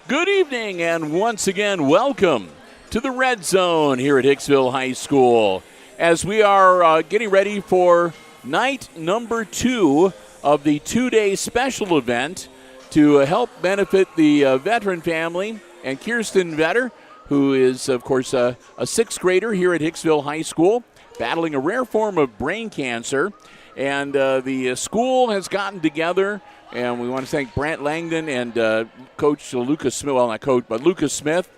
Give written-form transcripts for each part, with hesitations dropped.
Good evening, and once again, welcome to the Red Zone here at Hicksville High School as we are getting ready for night number 2 of the 2-day special event to help benefit the veteran family and Kirsten Vetter, who is, of course, a 6th grader here at Hicksville High School, battling a rare form of brain cancer. And the school has gotten together, and we want to thank Brant Langdon and Coach Lucas Smith. Well, not Coach, but Lucas Smith.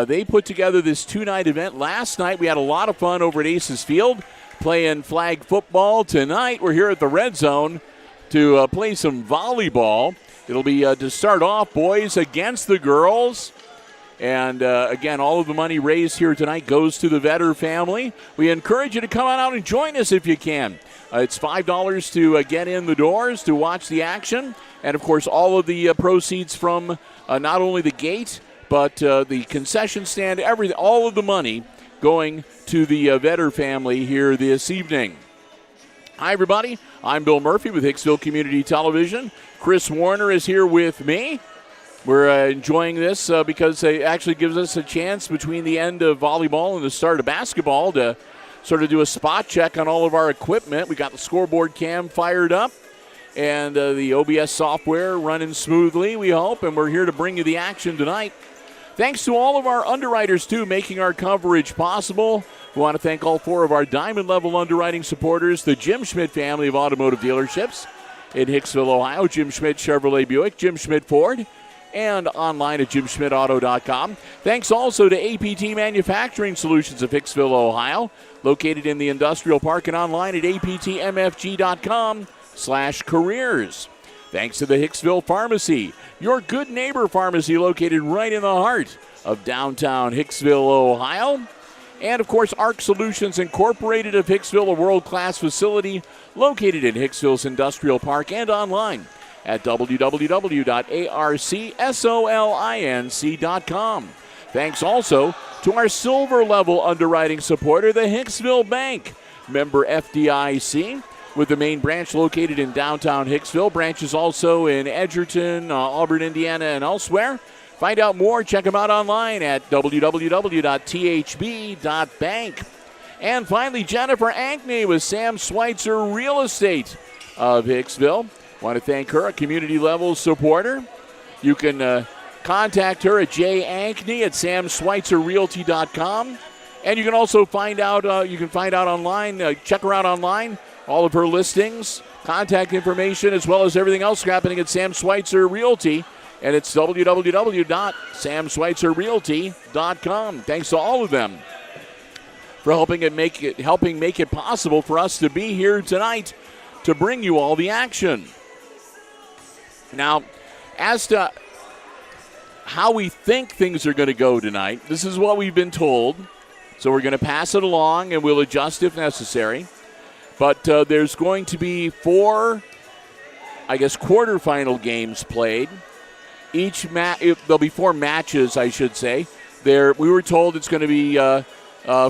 They put together this 2-night event. Last night we had a lot of fun over at Aces Field playing flag football. Tonight we're here at the Red Zone to play some volleyball. It'll be to start off boys against the girls. And, again, all of the money raised here tonight goes to the Vetter family. We encourage you to come on out and join us if you can. It's $5 to get in the doors to watch the action. And, of course, all of the proceeds from not only the gate, but the concession stand, everything, all of the money going to the Vetter family here this evening. Hi, everybody. I'm Bill Murphy with Hicksville Community Television. Chris Warner is here with me. We're enjoying this because it actually gives us a chance between the end of volleyball and the start of basketball to sort of do a spot check on all of our equipment. We got the scoreboard cam fired up and the OBS software running smoothly, we hope, and we're here to bring you the action tonight. Thanks to all of our underwriters, too, making our coverage possible. We want to thank all 4 of our diamond-level underwriting supporters, the Jim Schmidt family of automotive dealerships in Hicksville, Ohio, Jim Schmidt Chevrolet Buick, Jim Schmidt Ford, and online at jimschmidtauto.com. Thanks also to APT Manufacturing Solutions of Hicksville, Ohio, located in the Industrial Park and online at aptmfg.com/careers. Thanks to the Hicksville Pharmacy, your good neighbor pharmacy located right in the heart of downtown Hicksville, Ohio. And, of course, ARC Solutions Incorporated of Hicksville, a world-class facility located in Hicksville's Industrial Park and online at www.arcsolinc.com. Thanks also to our silver-level underwriting supporter, the Hicksville Bank, member FDIC, with the main branch located in downtown Hicksville. Branches also in Edgerton, Auburn, Indiana, and elsewhere. Find out more. Check them out online at www.thb.bank. And finally, Jennifer Ankney with Sam Schweitzer Real Estate of Hicksville. Want to thank her, a community-level supporter. You can contact her at jankney@samschweitzerrealty.com. And you can also find out, online, check her out online, all of her listings, contact information, as well as everything else happening at Sam Schweitzer Realty. And it's www.samschweitzerrealty.com. Thanks to all of them for helping make it possible for us to be here tonight to bring you all the action. Now, as to how we think things are going to go tonight, this is what we've been told. So we're going to pass it along, and we'll adjust if necessary. But there's going to be 4, quarterfinal games played. There'll be 4 matches, I should say. We were told it's going to be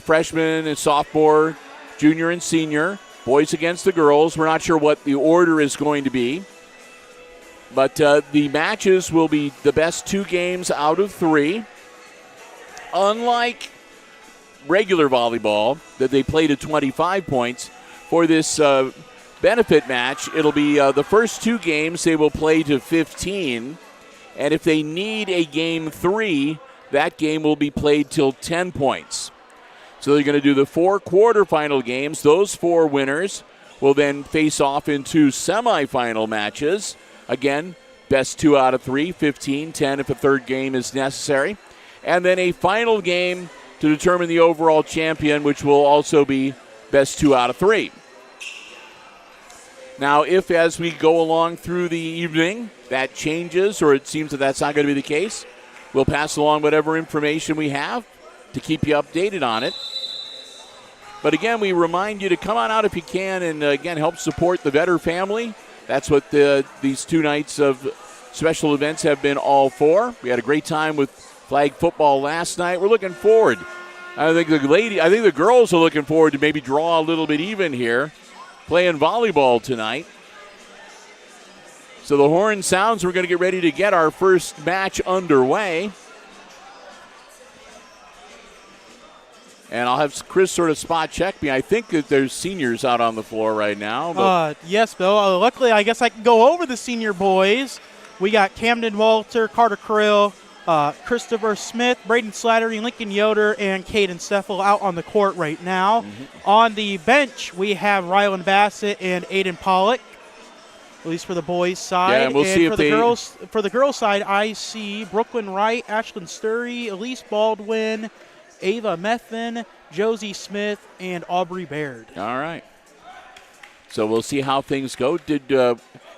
freshman and sophomore, junior and senior, boys against the girls. We're not sure what the order is going to be. But the matches will be the best 2 games out of 3. Unlike regular volleyball, that they play to 25 points, for this benefit match, it'll be the first 2 games they will play to 15. And if they need a game 3, that game will be played till 10 points. So they're going to do the 4 quarterfinal games. Those 4 winners will then face off in 2 semifinal matches. Again, best 2 out of 3, 15, 10 if a third game is necessary. And then a final game to determine the overall champion, which will also be best 2 out of 3. Now, if as we go along through the evening that changes or it seems that that's not going to be the case, we'll pass along whatever information we have to keep you updated on it. But again, we remind you to come on out if you can and, again, help support the Vetter family. That's what these 2 nights of special events have been all for. We had a great time with flag football last night. We're looking forward. I think the girls are looking forward to maybe draw a little bit even here, playing volleyball tonight. So the horn sounds. We're going to get ready to get our first match underway. And I'll have Chris sort of spot check me. I think that there's seniors out on the floor right now. Yes, Bill. Luckily, I guess I can go over the senior boys. We got Camden Walter, Carter Krill, Christopher Smith, Braden Slattery, Lincoln Yoder, and Caden Steffel out on the court right now. On the bench, we have Rylan Bassett and Aiden Pollock, at least for the boys' side. Yeah, and we'll see if for the girls' side, I see Brooklyn Wright, Ashlyn Sturry, Elise Baldwin, Ava Methin, Josie Smith, and Aubrey Baird. All right. So we'll see how things go.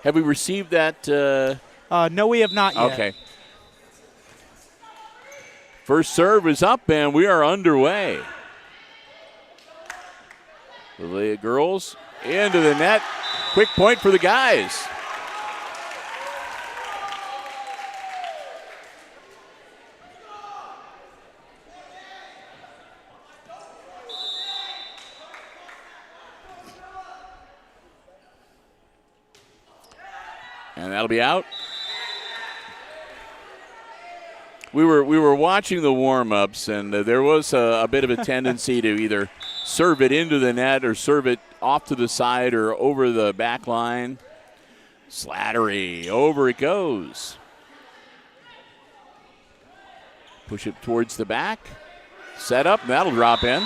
Have we received that? No, we have not yet. Okay. First serve is up, and we are underway. The girls into the net. Quick point for the guys. And that'll be out. We were watching the warm-ups, and there was a bit of a tendency to either serve it into the net or serve it off to the side or over the back line. Slattery, over it goes. Push it towards the back. Set up, and that'll drop in.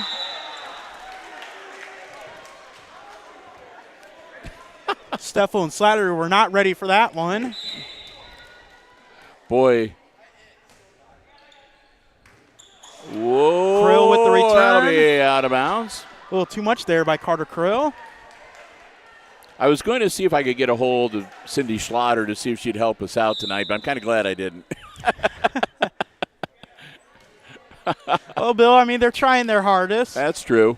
Steffel and Slattery were not ready for that one. Boy. Whoa. Krill with the return. That'll be out of bounds. A little too much there by Carter Krill. I was going to see if I could get a hold of Cindy Schlatter to see if she'd help us out tonight, but I'm kind of glad I didn't. Well, Bill, I mean, they're trying their hardest. That's true.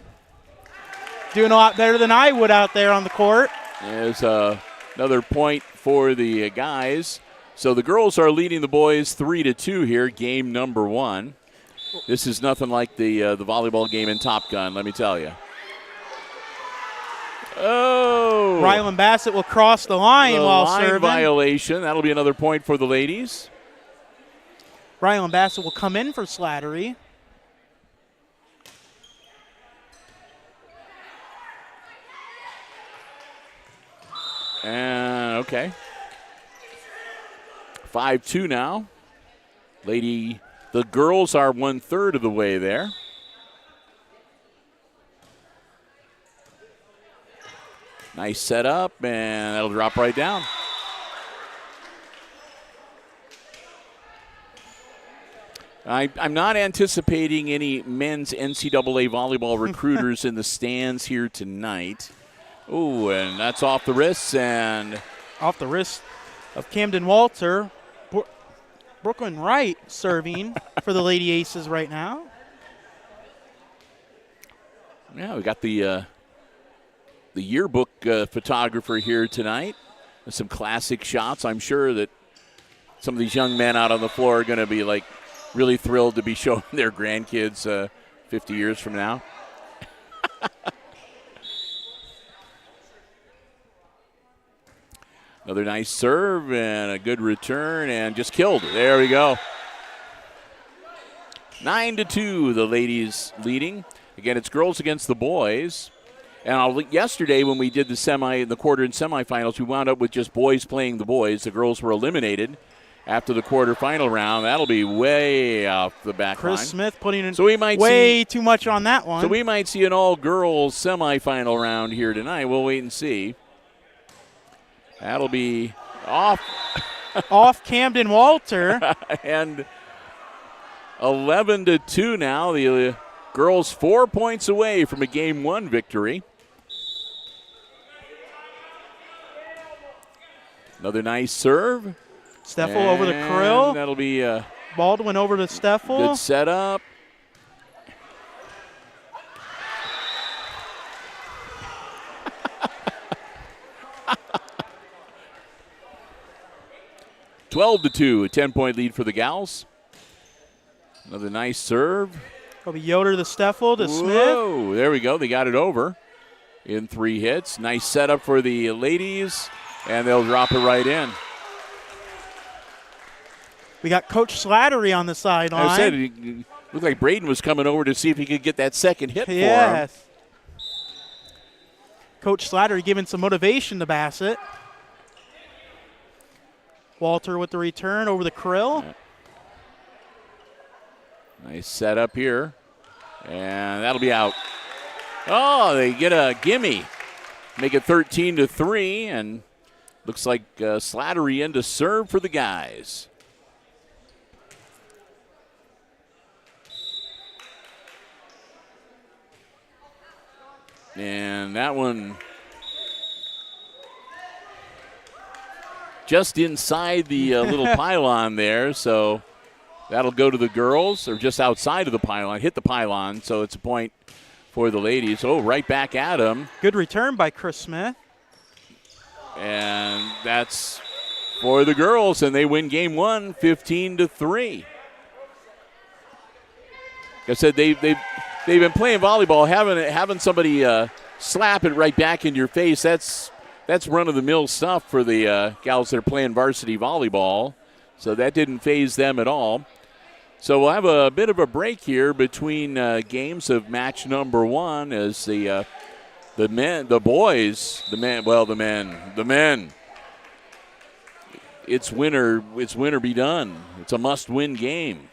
Doing a lot better than I would out there on the court. There's another point for the guys. So the girls are leading the boys 3-2 here, game number 1. This is nothing like the volleyball game in Top Gun, let me tell you. Oh! Rylan Bassett will cross the line while serving. Violation. That'll be another point for the ladies. Rylan Bassett will come in for Slattery. And okay. 5-2 now. The girls are 1/3 of the way there. Nice setup, and that'll drop right down. I'm not anticipating any men's NCAA volleyball recruiters in the stands here tonight. Oh, and that's off the wrists and off the wrist of Camden Walter. Brooklyn Wright serving for the Lady Aces right now. Yeah, we got the yearbook photographer here tonight with some classic shots. I'm sure that some of these young men out on the floor are going to be like really thrilled to be showing their grandkids 50 years from now. Another nice serve and a good return and just killed it. There we go. 9-2, the ladies leading. Again, it's girls against the boys. And yesterday when we did the quarter and semifinals, we wound up with just boys playing the boys. The girls were eliminated after the quarterfinal round. That'll be way off the back Chris line. Smith putting in way too much on that one. So we might see an all-girls semifinal round here tonight. We'll wait and see. That'll be off. Off Camden Walter. And 11-2 now. The girls 4 points away from a Game 1 victory. Another nice serve. Steffel over the Krill. That'll be Baldwin over to Steffel. Good setup. (12-2), a 10-point lead for the gals. Another nice serve. It'll be Yoder to Steffel to Smith. Whoa, there we go. They got it over in 3 hits. Nice setup for the ladies, and they'll drop it right in. We got Coach Slattery on the sideline. I said it looked like Braden was coming over to see if he could get that second hit for him. Yes. Coach Slattery giving some motivation to Bassett. Walter with the return over the Krill. Nice setup here. And that'll be out. Oh, they get a gimme. Make it 13-3, and looks like Slattery in to serve for the guys. And that one just inside the little pylon there, so that'll go to the girls, or just outside of the pylon, hit the pylon, so it's a point for the ladies. Oh, right back at them. Good return by Chris Smith. And that's for the girls, and they win game one, 15-3. Like I said, they've been playing volleyball, having somebody slap it right back in your face. That's run-of-the-mill stuff for the gals that are playing varsity volleyball. So that didn't faze them at all. So we'll have a bit of a break here between games of match number one as the men. It's winner be done. It's a must-win game.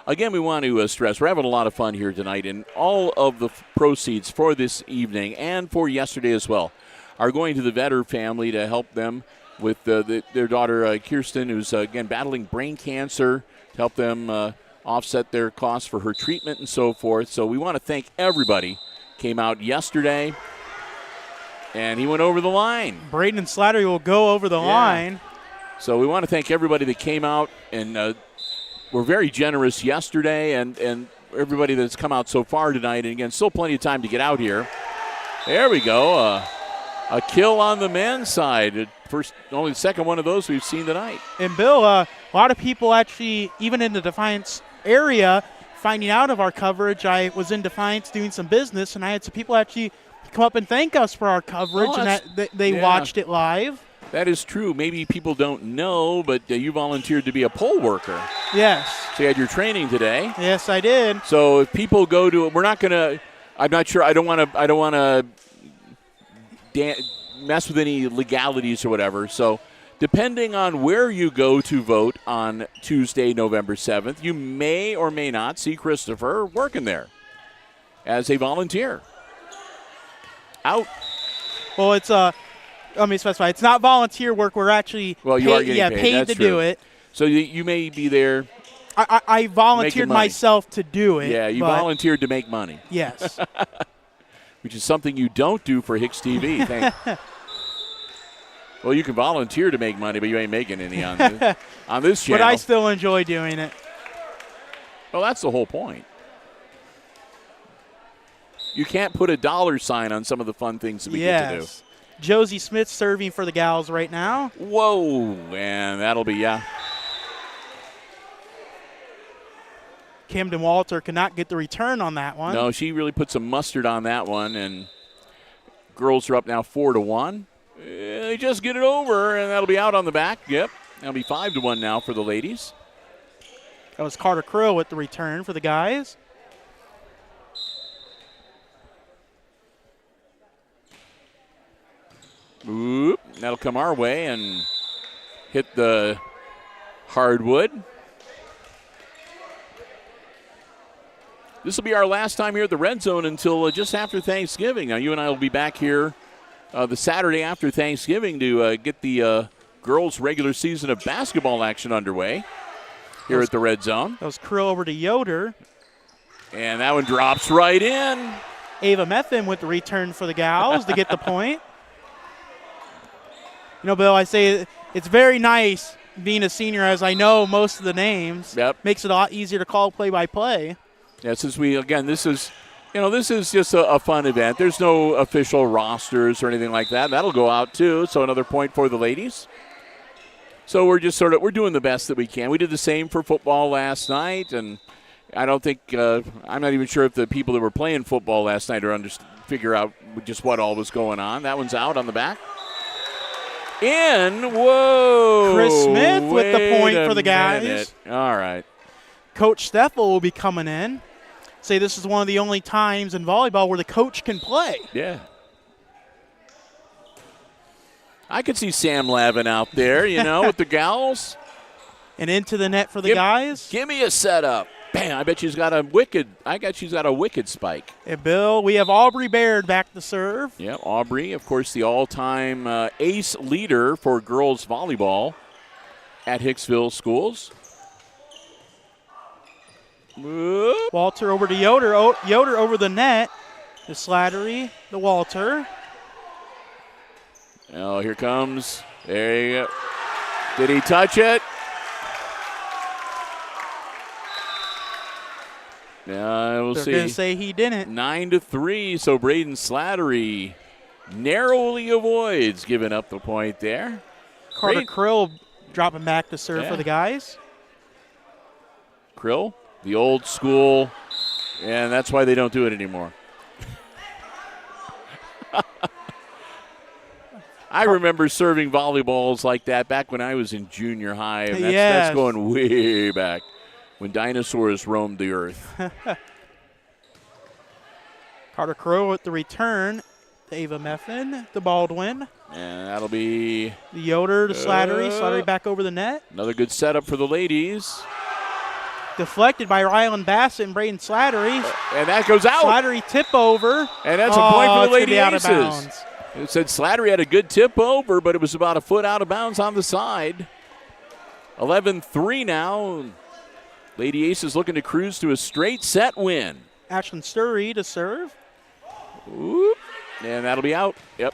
Again, we want to stress we're having a lot of fun here tonight, and all of the proceeds for this evening and for yesterday as well are going to the Vetter family to help them with their daughter Kirsten, who's again battling brain cancer, to help them offset their costs for her treatment and so forth. So we want to thank everybody. Came out yesterday, and he went over the line. Braden and Slattery will go over the line. So we want to thank everybody that came out and were very generous yesterday, and everybody that's come out so far tonight. And again, still plenty of time to get out here. There we go. A kill on the men's side. Only the second one of those we've seen tonight. And Bill, a lot of people actually, even in the Defiance area, finding out of our coverage. I was in Defiance doing some business, and I had some people actually come up and thank us for our coverage, and that they watched it live. That is true. Maybe people don't know, but you volunteered to be a poll worker. Yes. So you had your training today. Yes, I did. So if people go to it, we're not going to. I'm not sure. I don't want to mess with any legalities or whatever. So depending on where you go to vote on Tuesday, November 7th, you may or may not see Christopher working there as a volunteer. Out. Well, let me specify. It's not volunteer work. We're actually you are getting paid to do it. So you may be there. I volunteered myself to do it. Yeah, you volunteered to make money. Yes. Which is something you don't do for HIX-TV. Well, you can volunteer to make money, but you ain't making any on this channel. But I still enjoy doing it. Well, that's the whole point. You can't put a dollar sign on some of the fun things that we get to do. Josie Smith serving for the gals right now. Whoa, and that'll be, Camden Walter cannot get the return on that one. No, she really put some mustard on that one, and girls are up now 4-1. They just get it over, and that'll be out on the back. Yep, that'll be 5-1 now for the ladies. That was Carter Krill with the return for the guys. Oop, that'll come our way and hit the hardwood. This will be our last time here at the Red Zone until just after Thanksgiving. Now, you and I will be back here the Saturday after Thanksgiving to get the girls' regular season of basketball action underway here at the Red Zone. That was Krill over to Yoder. And that one drops right in. Ava Methvin with the return for the gals to get the point. You know, Bill, I say it's very nice being a senior, as I know most of the names. Yep. Makes it a lot easier to call play-by-play. Yeah, since this is just a fun event. There's no official rosters or anything like that. That'll go out too, so another point for the ladies. So we're just we're doing the best that we can. We did the same for football last night, and I don't think I'm not even sure if the people that were playing football last night figure out just what all was going on. That one's out on the back. In. Whoa. Chris Smith with the point for the guys. Minute. All right. Coach Steffel will be coming in. Say this is one of the only times in volleyball where the coach can play. Yeah. I could see Sam Lavin out there, with the gals. And into the net for the guys. Give me a setup. Bam, I bet she's got a wicked spike. And Bill, we have Aubrey Baird back to serve. Yeah, Aubrey, of course, the all-time ace leader for girls volleyball at Hicksville schools. Whoop. Walter over to Yoder. Yoder over the net. To Slattery, the Walter. Oh, here comes. There you go. Did he touch it? We'll see. They're going to say he didn't. 9-3, so Braden Slattery narrowly avoids giving up the point there. Carter Krill dropping back to serve for the guys. Krill, the old school, and that's why they don't do it anymore. I remember serving volleyballs like that back when I was in junior high, and that's going way back when dinosaurs roamed the earth. Carter Crow at the return. To Ava Meffin, the Baldwin. And that'll be the Yoder to Slattery. Slattery back over the net. Another good setup for the ladies. Deflected by Rylan Bassett and Braden Slattery. And that goes out. Slattery tip over. And that's a point for the Lady out Aces. Of bounds. It said Slattery had a good tip over, but it was about a foot out of bounds on the side. 11-3 now. Lady Aces looking to cruise to a straight set win. Ashlyn Sturry to serve. Oop. And that'll be out. Yep.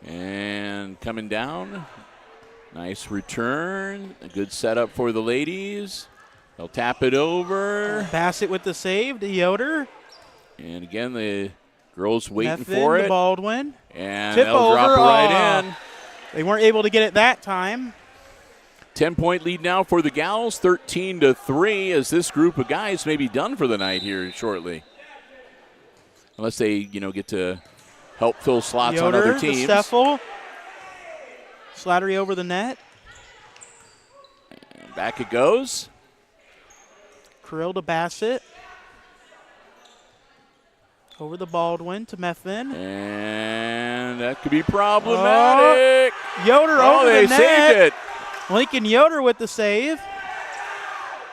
And coming down. Nice return. A good setup for the ladies. They'll tap it over. Bassett with the save to Yoder. And again, the girls waiting Meffin, for it. The Baldwin. And tip they'll over. drop it right in. They weren't able to get it that time. 10-point lead now for the gals, 13-3, as this group of guys may be done for the night here shortly. Unless they, get to help fill slots Yoder, on other teams. Steffel. Slattery over the net. And back it goes. Krill to Bassett. Over the Baldwin to Meffin. And that could be problematic. Yoder over the net. They saved it. Lincoln Yoder with the save.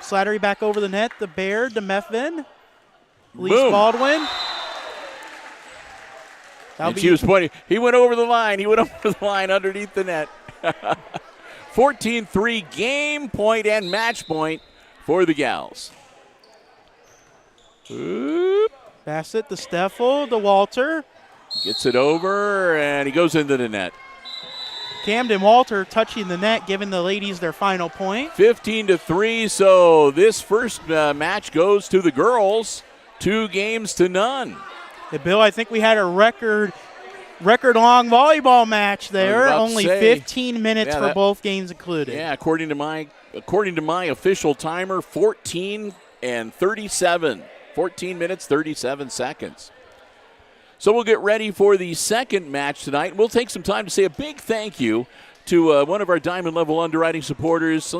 Slattery back over the net. The Baird to Meffin. Elise Baldwin. And she was pointing. He went over the line. He went over the line underneath the net. 14-3 game point and match point for the gals. Oop. Bassett to Steffel to Walter. Gets it over, and he goes into the net. Camden Walter touching the net, giving the ladies their final point. 15-3, so this first match goes to the girls, 2-0. Hey, Bill, I think we had a record-long volleyball match there. Only 15 minutes for both games included. Yeah, according to my official timer, 14 minutes, 37 seconds. So we'll get ready for the second match tonight. We'll take some time to say a big thank you to one of our Diamond Level underwriting supporters. So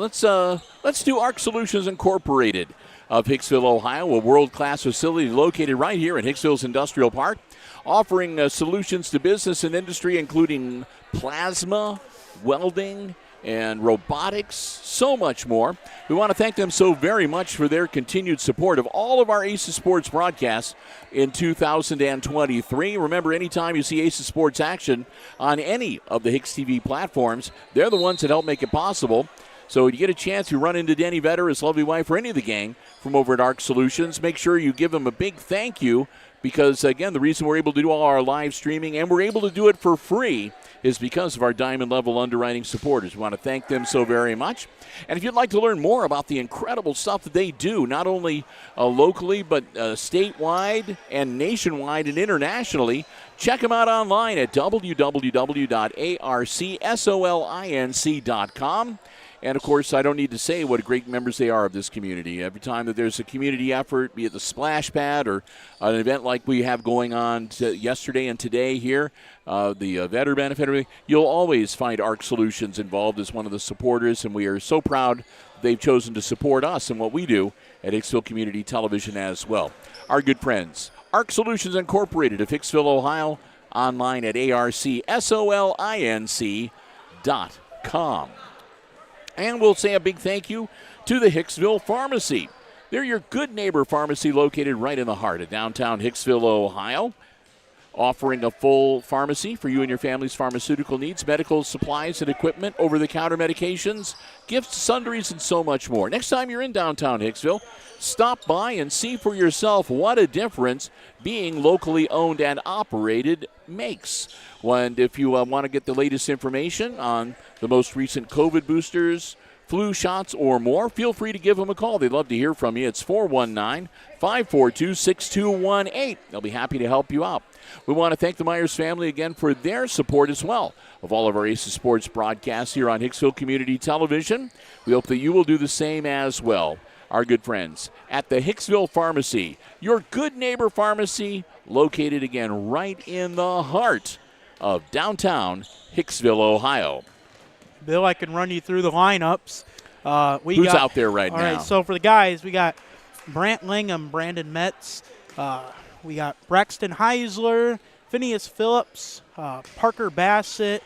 let's do ARC Solutions Incorporated of Hicksville, Ohio, a world-class facility located right here in Hicksville's Industrial Park, offering solutions to business and industry, including plasma, welding, and robotics, so much more. We want to thank them so very much for their continued support of all of our Aces Sports broadcasts in 2023. Remember, anytime you see Aces Sports action on any of the HIX-TV platforms, they're the ones that help make it possible. So you get a chance, you run into Danny Vetter, his lovely wife, or any of the gang from over at ARC Solutions, make sure you give them a big thank you because, again, the reason we're able to do all our live streaming and we're able to do it for free is because of our Diamond Level underwriting supporters. We want to thank them so very much. And if you'd like to learn more about the incredible stuff that they do, not only locally but statewide and nationwide and internationally, check them out online at www.arcsolinc.com. And, of course, I don't need to say what great members they are of this community. Every time that there's a community effort, be it the splash pad or an event like we have going on yesterday and today here, the Veteran Benefit, you'll always find ARC Solutions involved as one of the supporters, and we are so proud they've chosen to support us and what we do at Hicksville Community Television as well. Our good friends, ARC Solutions Incorporated of Hicksville, Ohio, online at arcsolinc.com. And we'll say a big thank you to the Hicksville Pharmacy. They're your good neighbor pharmacy located right in the heart of downtown Hicksville, Ohio, offering a full pharmacy for you and your family's pharmaceutical needs, medical supplies and equipment, over-the-counter medications, gifts, sundries, and so much more. Next time you're in downtown Hicksville, stop by and see for yourself what a difference being locally owned and operated makes. And if you want to get the latest information on the most recent COVID boosters, flu shots, or more, feel free to give them a call. They'd love to hear from you. It's 419-542-6218. They'll be happy to help you out. We want to thank the Myers family again for their support as well of all of our Aces Sports broadcasts here on Hicksville Community Television. We hope that you will do the same as well. Our good friends at the Hicksville Pharmacy, your good neighbor pharmacy, located again right in the heart of downtown Hicksville, Ohio. Bill, I can run you through the lineups. Who's out there right now? All right, so for the guys, we got Brant Lingham, Brandon Metz. We got Braxton Heisler, Phineas Phillips, Parker Bassett,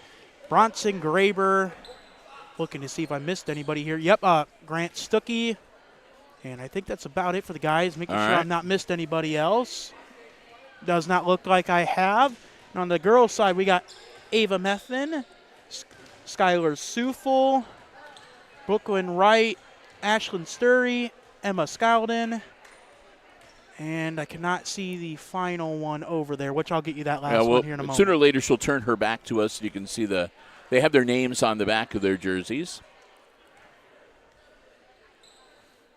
Bronson Graber. Looking to see if I missed anybody here. Yep, Grant Stuckey. And I think that's about it for the guys, making sure I've not missed anybody else. Does not look like I have. And on the girls' side, we got Ava Methin, Skylar Sufel, Brooklyn Wright, Ashlyn Sturry, Emma Scowden, and I cannot see the final one over there, which I'll get you that last one here in a moment. Sooner or later, she'll turn her back to us. You can see they have their names on the back of their jerseys.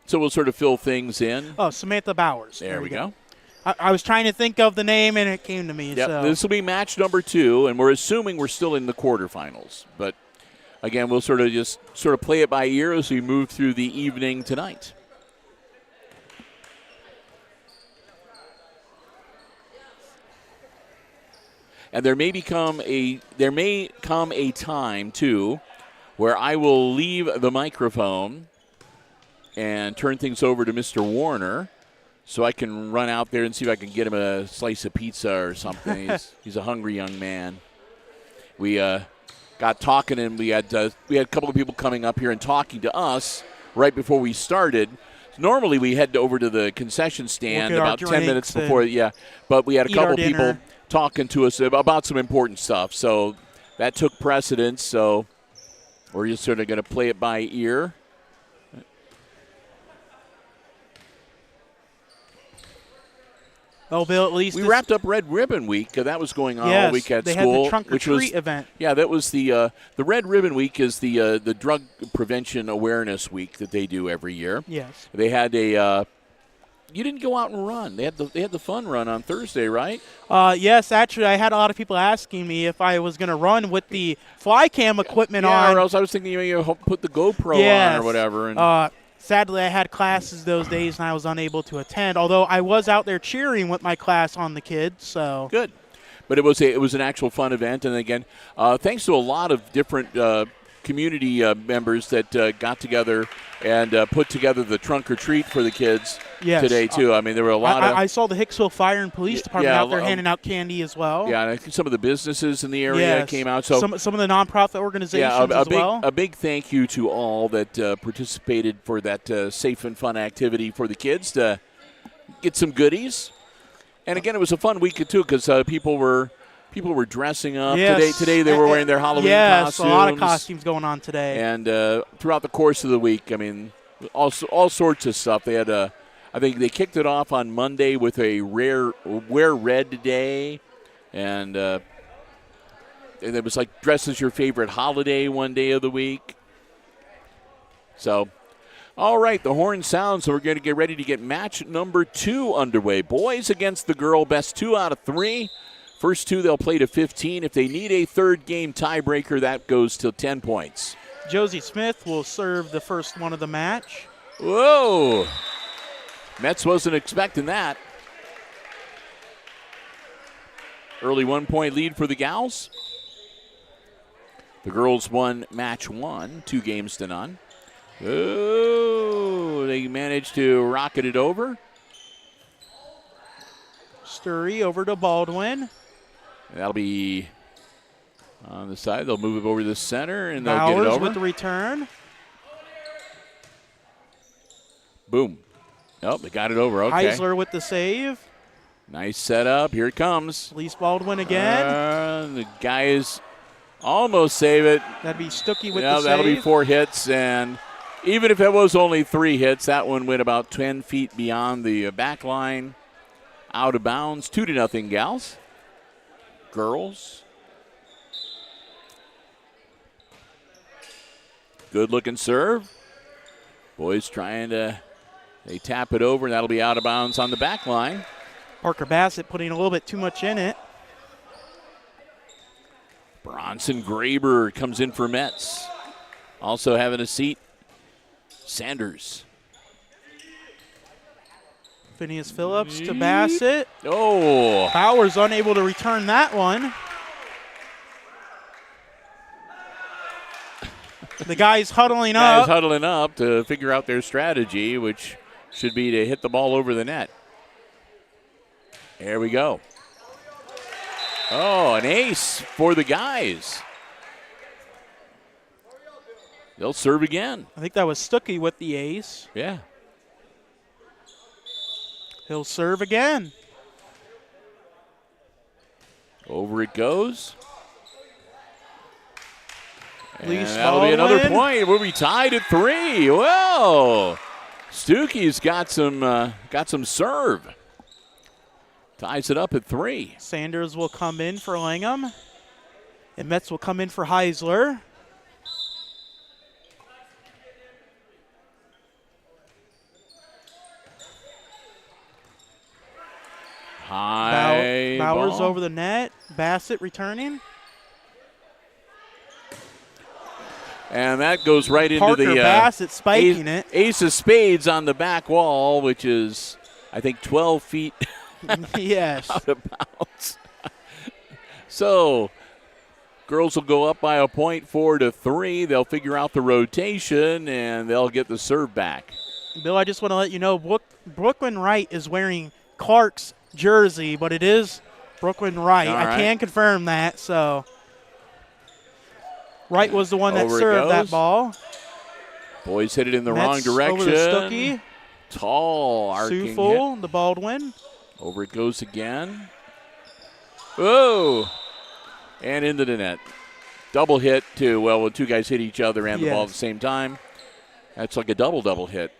So we'll sort of fill things in. Oh, Samantha Bowers. There we go. I was trying to think of the name, and it came to me. Yep, so. This will be match number 2, and we're assuming we're still in the quarterfinals. But, again, we'll sort of play it by ear as we move through the evening tonight. And there may come a time, too, where I will leave the microphone and turn things over to Mr. Warner so I can run out there and see if I can get him a slice of pizza or something. He's a hungry young man. We got talking, and we had a couple of people coming up here and talking to us right before we started. Normally we head over to the concession stand about 10 minutes before, but we had a couple of people talking to us about some important stuff. So that took precedence, so we're just sort of going to play it by ear. Oh, Bill, at least we wrapped up Red Ribbon Week. That was going on all week at they school. Had the trunk or treat event. Yeah, that was the Red Ribbon Week is the Drug Prevention Awareness Week that they do every year. Yes. They had you didn't go out and run. They had the fun run on Thursday, right? Yes, actually, I had a lot of people asking me if I was going to run with the fly cam equipment on. Or else I was thinking you put the GoPro on or whatever. And sadly, I had classes those days, and I was unable to attend, although I was out there cheering with my class on the kids. So good. But it was an actual fun event. And, again, thanks to a lot of different community members that got together and put together the trunk or treat for the kids today, too. I mean, there were a lot of – I saw the Hicksville Fire and Police Department out there handing out candy as well. Yeah, and I think some of the businesses in the area came out. So some of the nonprofit organizations as well. A big thank you to all that participated for that safe and fun activity for the kids to get some goodies. And, again, it was a fun week, too, because people were dressing up. Yes. Today they were wearing their Halloween costumes. Yes, a lot of costumes going on today. And throughout the course of the week, I mean, all sorts of stuff. They had I think they kicked it off on Monday with a Wear Red Day. And it was like dress as your favorite holiday one day of the week. So, all right, the horn sounds, so we're going to get ready to get match number 2 underway. Boys against the girl, best 2 out of 3. First 2, they'll play to 15. If they need a third game tiebreaker, that goes to 10 points. Josie Smith will serve the first one of the match. Whoa. Metz wasn't expecting that. Early 1-point lead for the gals. The girls won match 1, 2 games to none. Oh, they managed to rocket it over. Sturry over to Baldwin. That'll be on the side. They'll move it over to the center, and they'll Bowers get it over. with the return. Boom. Oh, they got it over. Okay. Heisler with the save. Nice setup. Here it comes. Elise Baldwin again. The guys almost save it. That'd be Stuckey with Yeah, the save. that'll be 4 hits, and even if it was only 3 hits, that one went about 10 feet beyond the back line. Out of bounds. 2-0 gals. Girls. Good looking serve. Boys trying to, they tap it over, and that'll be out of bounds on the back line. Parker Bassett putting a little bit too much in it. Bronson Graber comes in for Metz. Also having a seat, Sanders. Phineas Phillips to Bassett. Oh. Bowers unable to return that one. The guys huddling Guys up. huddling up to figure out their strategy, which should be to hit the ball over the net. There we go. Oh, an ace for the guys. They'll serve again. I think that was Stuckey with the ace. Yeah. He'll serve again. Over it goes. And Elise that'll be another Baldwin. point. We'll be tied at 3. Well, Stuckey's got some serve. Ties it up at 3. Sanders will come in for Langham. And Metz will come in for Heisler. High Bowers ball. over the net. Bassett returning. And that goes right into Parker the Bassett spiking it. ace of spades on the back wall, which is, I think, 12 feet Yes. out of bounds. So, girls will go up by a point, 4-3. They'll figure out the rotation, and they'll get the serve back. Bill, I just want to let you know, Brooklyn Wright is wearing Clark's jersey, but it is Brooklyn Wright. All I right. can confirm that, so. Wright was the one that Over it served that goes. ball. Boys hit it in the Metz wrong direction. Over to Stuckey. Tall arcing hit. Sufol, the Baldwin. Over it goes again. Whoa! And into the net. Double hit, too. Well, when 2 guys hit each other and the ball at the same time, that's like a double hit.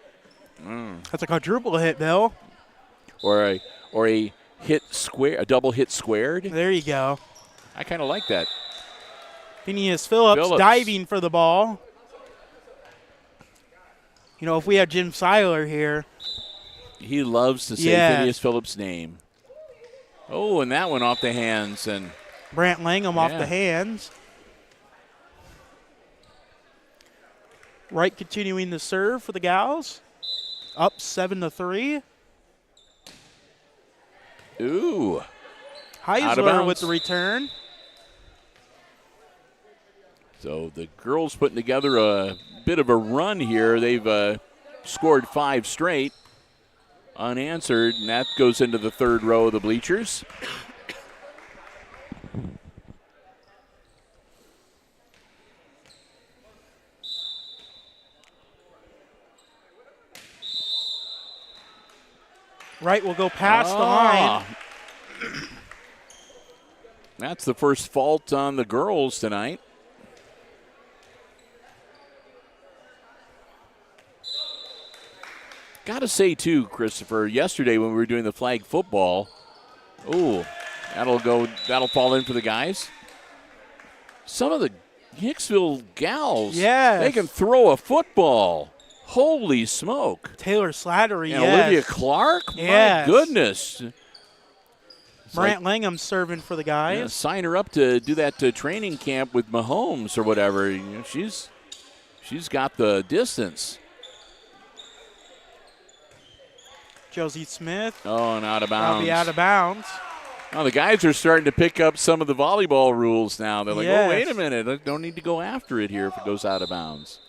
That's a quadruple hit, Bill. Or a hit square, a double hit squared. There you go. I kind of like that. Phineas Phillips diving for the ball. You know, if we had Jim Seiler here. He loves to say Phineas Phillips' name. Oh, and that one off the hands. And Brant Langham off the hands. Wright continuing the serve for the gals. Up 7-3. Ooh. Out of Heisler bounds. with the return. So the girls putting together a bit of a run here. They've scored 5 straight unanswered, and that goes into the 3rd row of the bleachers. Wright will go past the line. That's the first fault on the girls tonight. Got to say, too, Christopher, yesterday when we were doing the flag football, that'll fall in for the guys. Some of the Hicksville gals, they can throw a football. Holy smoke. Taylor Slattery, and Olivia Clark? My goodness. Brant Langham serving for the guys. Yeah, sign her up to do that training camp with Mahomes or whatever. You know, she's She's got the distance. Josie Smith. Oh, and out of bounds. That'll be out of bounds. Oh, the guys are starting to pick up some of the volleyball rules now. They're like, yes. oh, wait a minute. I don't need to go after it here if it goes out of bounds.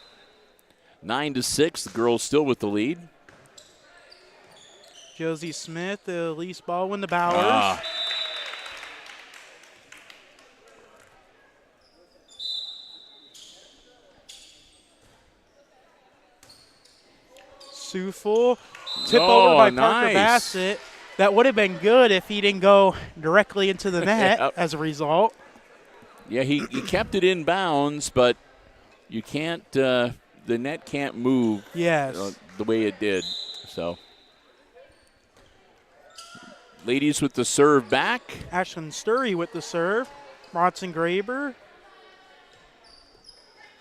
9-6. The girls still with the lead. Josie Smith, Elise Baldwin, the Bowers. Sufel. Tip over by Parker Bassett. That would have been good if he didn't go directly into the net as a result. Yeah, he kept it in bounds, but you can't the net can't move the way it did. So, ladies with the serve back. Ashlyn Sturry with the serve. Bronson Graber.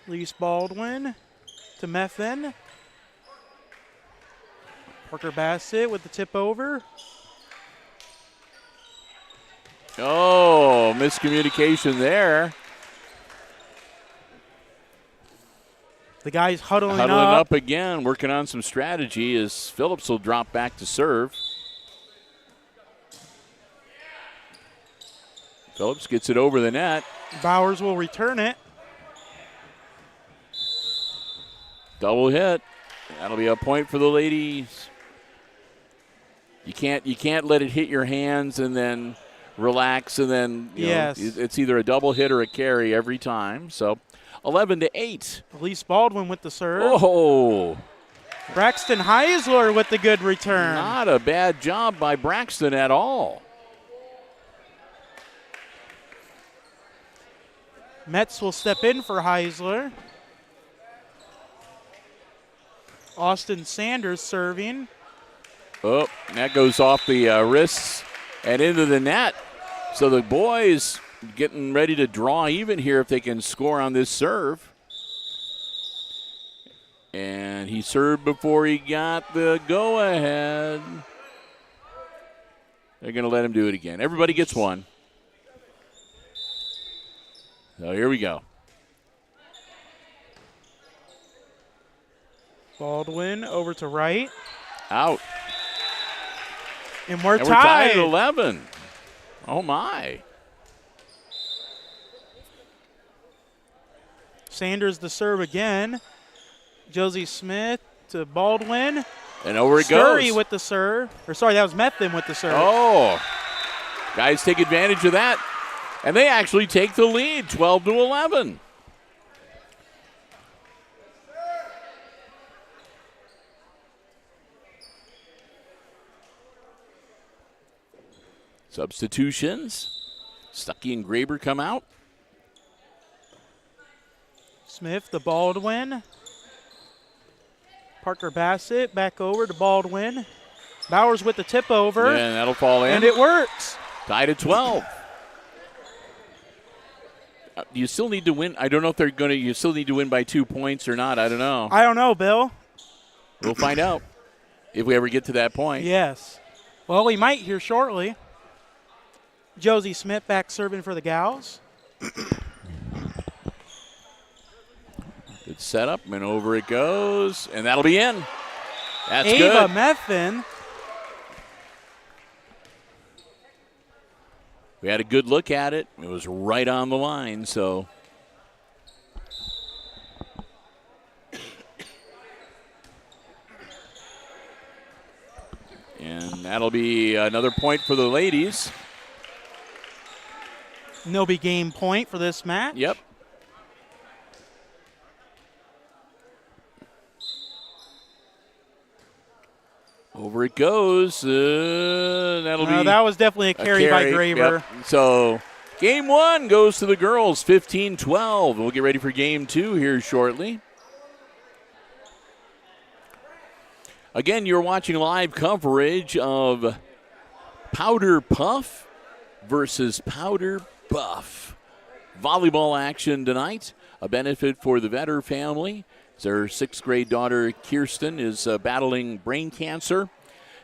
Elise Baldwin to Meffin. Parker Bassett with the tip over. Oh, miscommunication there. The guys huddling up again, working on some strategy as Phillips will drop back to serve. Phillips gets it over the net. Bowers will return it. Double hit. That'll be a point for the ladies. You can't let it hit your hands and then relax and then you know, it's either a double hit or a carry every time. So 11-8. Elise Baldwin with the serve. Oh. Braxton Heisler with the good return. Not a bad job by Braxton at all. Metz will step in for Heisler. Austin Sanders serving. Oh, that goes off the wrists and into the net. So the boys getting ready to draw even here if they can score on this serve. And he served before he got the go-ahead. They're going to let him do it again. Everybody gets one. So here we go. Baldwin over to right. Out. And we're tied. tied at 11. Oh, my. Sanders the serve again. Josie Smith to Baldwin. And over it Sturry goes. with the serve. Or sorry, that was Methvin with the serve. Oh. Guys take advantage of that. And they actually take the lead, 12-11. Substitutions. Stuckey and Graber come out. Smith to Baldwin. Parker Bassett back over to Baldwin. Bowers with the tip over. Yeah, and that'll fall in. And it works. Tied at 12. Do you still need to win? I don't know if they're going to. You still need to win by 2 points or not. I don't know. I don't know, Bill. We'll find out if we ever get to that point. Yes. Well, we might here shortly. Josie Smith back serving for the gals. Good setup, and over it goes, and that'll be in. That's Ava good. Meffin. We had a good look at it. It was right on the line, so. And that'll be another point for the ladies. No be game point for this match. Yep. Over it goes. That'll be. That was definitely a carry by Graber. Yep. So game one goes to the girls, 15-12. We'll get ready for game two here shortly. Again, you're watching live coverage of Powderpuff versus Powderbuff. Volleyball action tonight. A benefit for the Vetter family. Their 6th grade daughter, Kirsten, is battling brain cancer.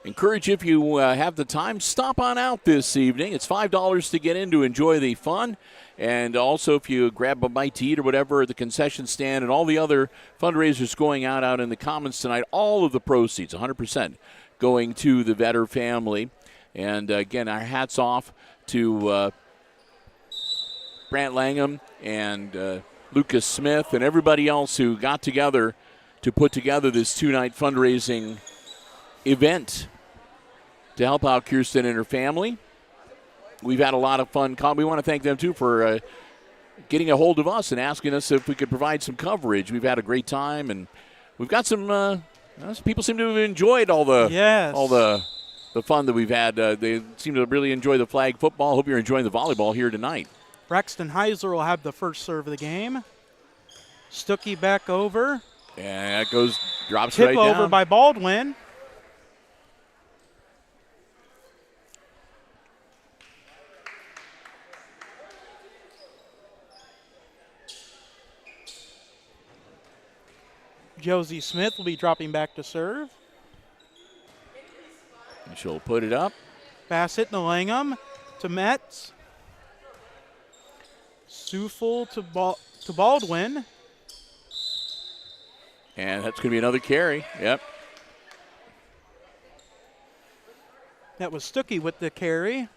encourage you, if you have the time, stop on out this evening. It's $5 to get in to enjoy the fun. And also, if you grab a bite to eat or whatever at the concession stand and all the other fundraisers going out in the Commons tonight, all of the proceeds, 100%, going to the Vetter family. And, again, our hats off to Brant Langham and Lucas Smith and everybody else who got together to put together this two-night fundraising event to help out Kirsten and her family. We've had a lot of fun. We want to thank them, too, for getting a hold of us and asking us if we could provide some coverage. We've had a great time, and we've got some people seem to have enjoyed all the fun that we've had. They seem to really enjoy the flag football. Hope you're enjoying the volleyball here tonight. Braxton Heisler will have the first serve of the game. Stuckey back over. And that drops Tip right down. Tip over by Baldwin. Josie Smith will be dropping back to serve. And she'll put it up. Bassett to Langham to Metz. Sufel to Baldwin. And that's going to be another carry. Yep. That was Stuckey with the carry.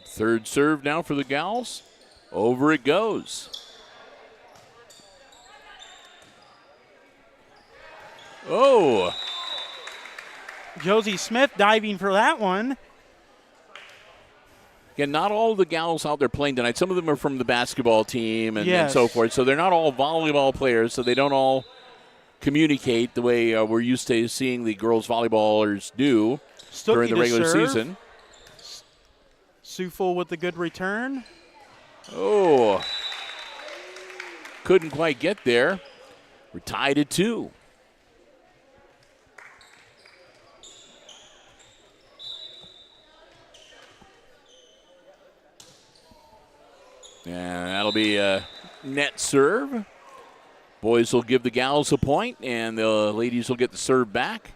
Third serve now for the Gals. Over it goes. Oh. Josie Smith diving for that one. Again, not all of the Gals out there playing tonight. Some of them are from the basketball team and so forth. So they're not all volleyball players, so they don't all communicate the way we're used to seeing the girls volleyballers do during the regular season. Sufel with the good return. Oh. Couldn't quite get there. We're tied at 2. And that'll be a net serve. Boys will give the Gals a point, and the ladies will get the serve back.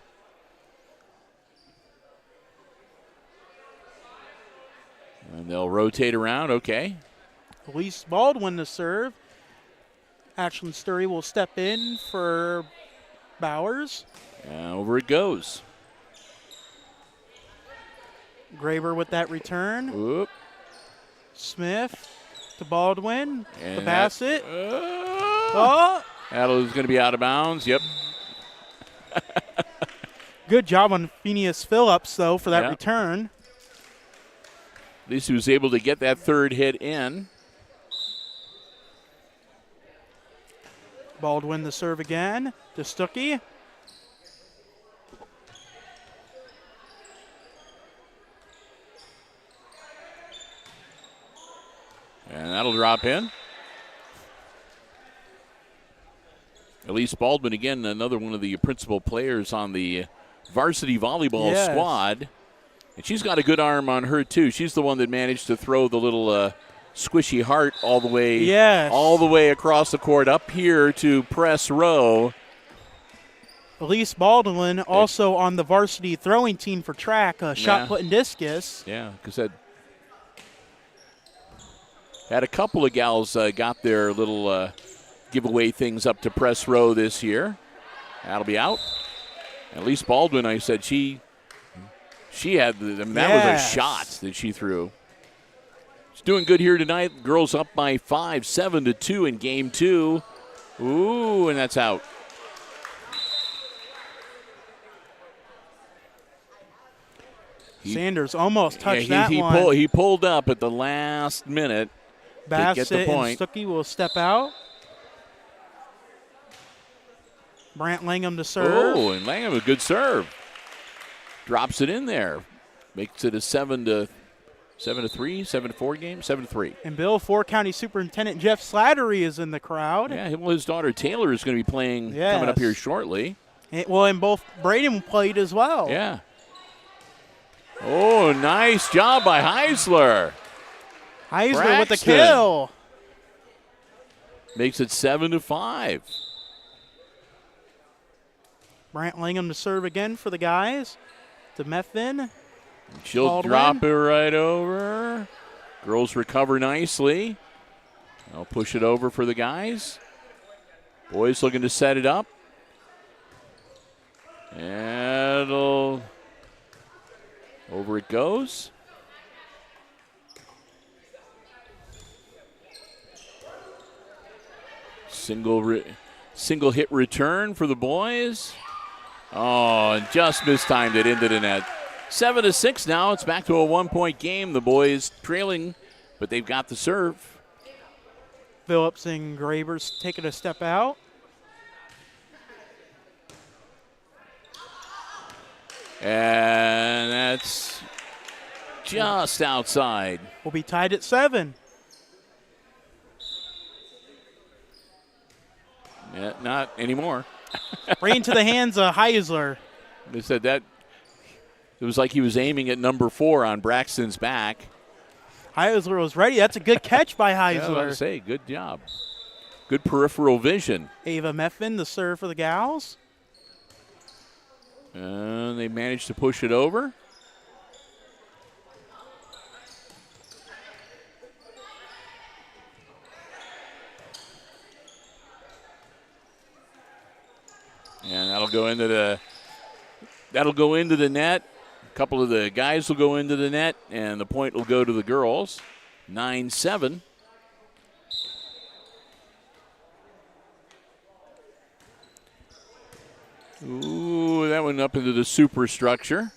And they'll rotate around. Okay. Elise Baldwin to serve. Ashlyn Sturry will step in for Bowers. Over it goes. Graber with that return. Oop. Smith to Baldwin. And to Bassett. That'll is going to be out of bounds. Yep. Good job on Phineas Phillips, though, for that return. At least he was able to get that third hit in. Baldwin the serve again to Stuckey. And that'll drop in. Elise Baldwin, again, another one of the principal players on the varsity volleyball squad. And she's got a good arm on her, too. She's the one that managed to throw the little squishy heart all the way across the court up here to press row. Elise Baldwin also on the varsity throwing team for track, shot put and discus. Yeah, because that had a couple of gals got their little giveaway things up to press row this year. That'll be out. At least Baldwin, I said she had that was a shot that she threw. She's doing good here tonight. Girls up by 5, 7-2 in game 2. Ooh, and that's out. Sanders almost touched that one. He pulled up at the last minute. Bassett and Stuckey will step out. Brant Langham to serve. Oh, and Langham a good serve. Drops it in there. Makes it a 7-3, 7-4 game, 7-3. And Bill, County Superintendent Jeff Slattery is in the crowd. Yeah, well, his daughter Taylor is going to be playing coming up here shortly. And both Braden played as well. Yeah. Oh, nice job by Heisler. Heisler with the kill. Makes it 7-5. Brant Langham to serve again for the guys. To Methvin. She'll Baldwin. drop it right over. Girls recover nicely. I'll push it over for the guys. Boys looking to set it up. And over it goes. Single hit return for the boys. Oh, and just mistimed it into the net. 7-6 now. It's back to a 1-point game. The boys trailing, but they've got the serve. Phillips and Graber's taking a step out. And that's just outside. We'll be tied at 7. Yeah, not anymore. Right into the hands of Heisler. They said that it was like he was aiming at number 4 on Braxton's back. Heisler was ready. That's a good catch by Yeah, I was Heisler. about to say, good job. Good peripheral vision. Ava Methvin, the serve for the gals. And they managed to push it over. And that'll go into the net. A couple of the guys will go into the net, and the point will go to the girls. 9-7. Ooh, that went up into the superstructure.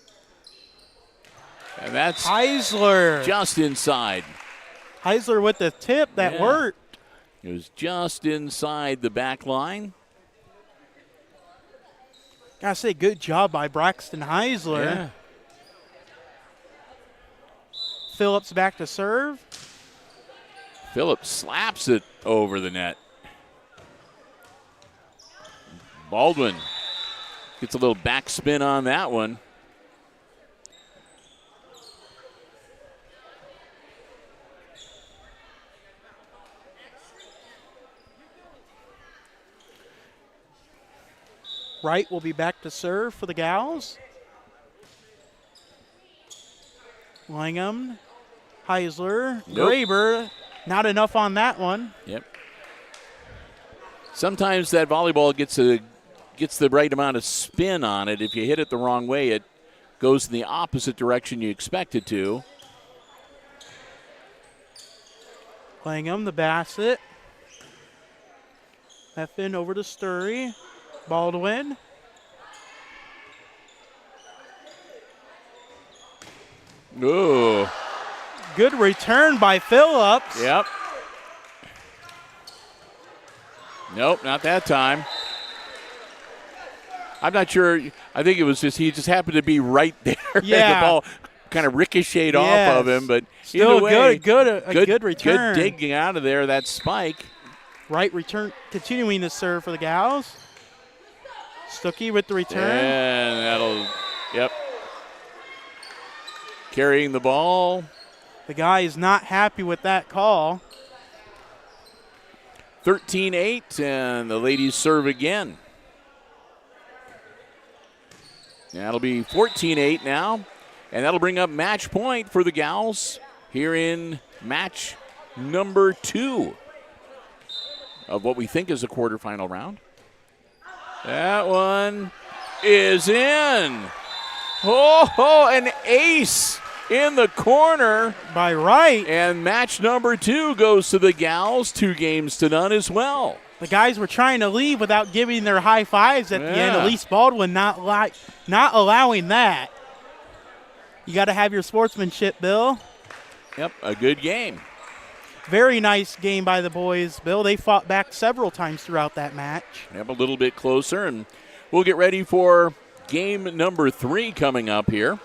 And that's Heisler. just inside. Heisler with the tip. That Yeah. worked. It was just inside the back line. Gotta say, good job by Braxton Heisler. Yeah. Phillips back to serve. Phillips slaps it over the net. Baldwin gets a little backspin on that one. Wright will be back to serve for the gals. Langham, Heisler, Nope. Graber. Not enough on that one. Yep. Sometimes that volleyball gets the right amount of spin on it. If you hit it the wrong way, it goes in the opposite direction you expect it to. Langham, the Bassett. Methvin over to Sturry. Baldwin. Ooh. Good return by Phillips. Yep. Nope, not that time. I'm not sure. I think it was he just happened to be right there. Yeah. The ball kind of ricocheted Yes. off of him, but Still either way, good return. Good digging out of there, that spike. Right return, continuing to serve for the gals. Stuckey with the return. And that'll, yep. Carrying the ball. The guy is not happy with that call. 13-8, and the ladies serve again. That'll be 14-8 now, and that'll bring up match point for the gals here in match number 2 of what we think is a quarterfinal round. That one is in. Oh, an ace in the corner. By Wright. And match number 2 goes to the gals, 2-0 as well. The guys were trying to leave without giving their high fives at the end. Yeah. Elise Baldwin not allowing that. You got to have your sportsmanship, Bill. Yep, a good game. Very nice game by the boys, Bill. They fought back several times throughout that match. Yep, a little bit closer, and we'll get ready for game number 3 coming up here.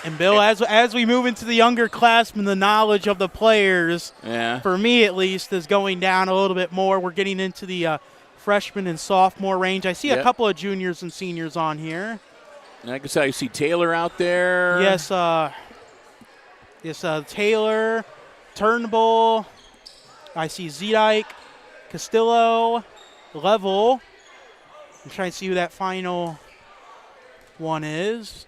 And, Bill, as we move into the younger class, the knowledge of the players, Yeah. for me at least, is going down a little bit more. We're getting into the freshman and sophomore range. I see a Yep. couple of juniors and seniors on here. Like I said, I see Taylor out there. Yes, Taylor, Turnbull. I see Zedike, Castillo, level. I'm trying to see who that final one is.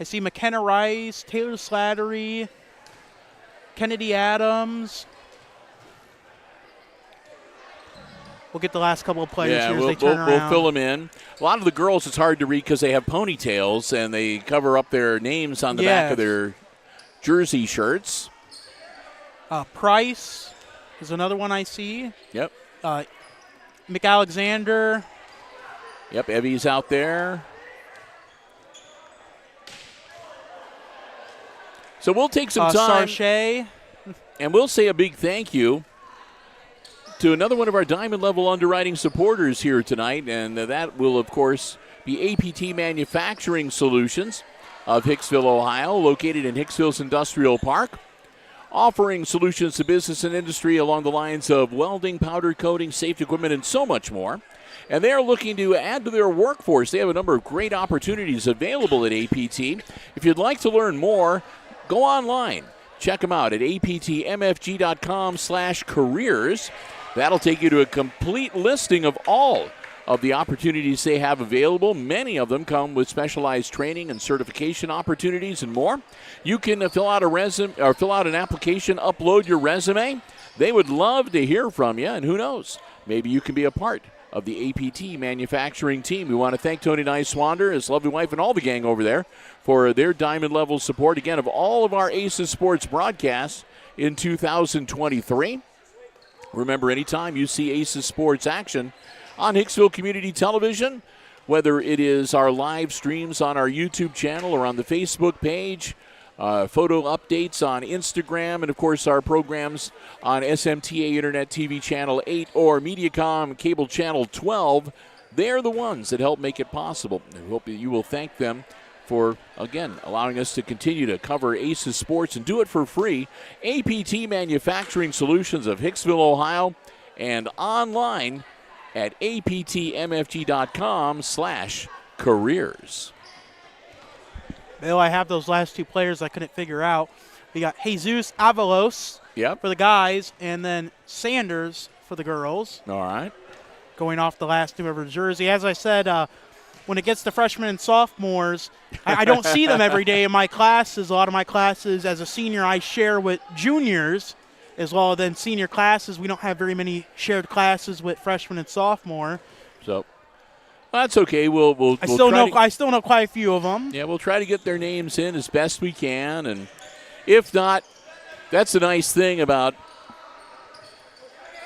I see McKenna Rice, Taylor Slattery, Kennedy Adams. We'll get the last couple of players here as they turn around. We'll fill them in. A lot of the girls, it's hard to read because they have ponytails and they cover up their names on the back of their jersey shirts. Price is another one I see. Yep. McAlexander. Yep, Evie's out there. So we'll take some time. Sarche. And we'll say a big thank you to another one of our Diamond Level Underwriting supporters here tonight, and that will, of course, be APT Manufacturing Solutions of Hicksville, Ohio, located in Hicksville's Industrial Park, offering solutions to business and industry along the lines of welding, powder coating, safety equipment, and so much more. And they are looking to add to their workforce. They have a number of great opportunities available at APT. If you'd like to learn more, go online. Check them out at aptmfg.com/careers. That'll take you to a complete listing of all of the opportunities they have available. Many of them come with specialized training and certification opportunities and more. You can fill out an application, upload your resume. They would love to hear from you, and who knows, maybe you can be a part of the APT manufacturing team. We want to thank Tony Niswander, his lovely wife, and all the gang over there for their diamond level support, again, of all of our Aces Sports broadcasts in 2023. Remember, anytime you see Aces Sports action on Hicksville Community Television, whether it is our live streams on our YouTube channel or on the Facebook page, photo updates on Instagram, and, of course, our programs on SMTA Internet TV Channel 8 or Mediacom Cable Channel 12, they're the ones that help make it possible. I hope you will thank them for, again, allowing us to continue to cover Aces Sports and do it for free. APT Manufacturing Solutions of Hicksville, Ohio, and online at aptmfg.com/careers. Bill, I have those last two players I couldn't figure out. We got Jesus Avalos for the guys, and then Sanders for the girls. All right. Going off the last two of her jersey. As I said, when it gets to freshmen and sophomores, I don't see them every day in my classes. A lot of my classes as a senior I share with juniors as well. Then senior classes, we don't have very many shared classes with freshmen and sophomore. So that's okay. I still know quite a few of them. Yeah, we'll try to get their names in as best we can, and if not, that's the nice thing about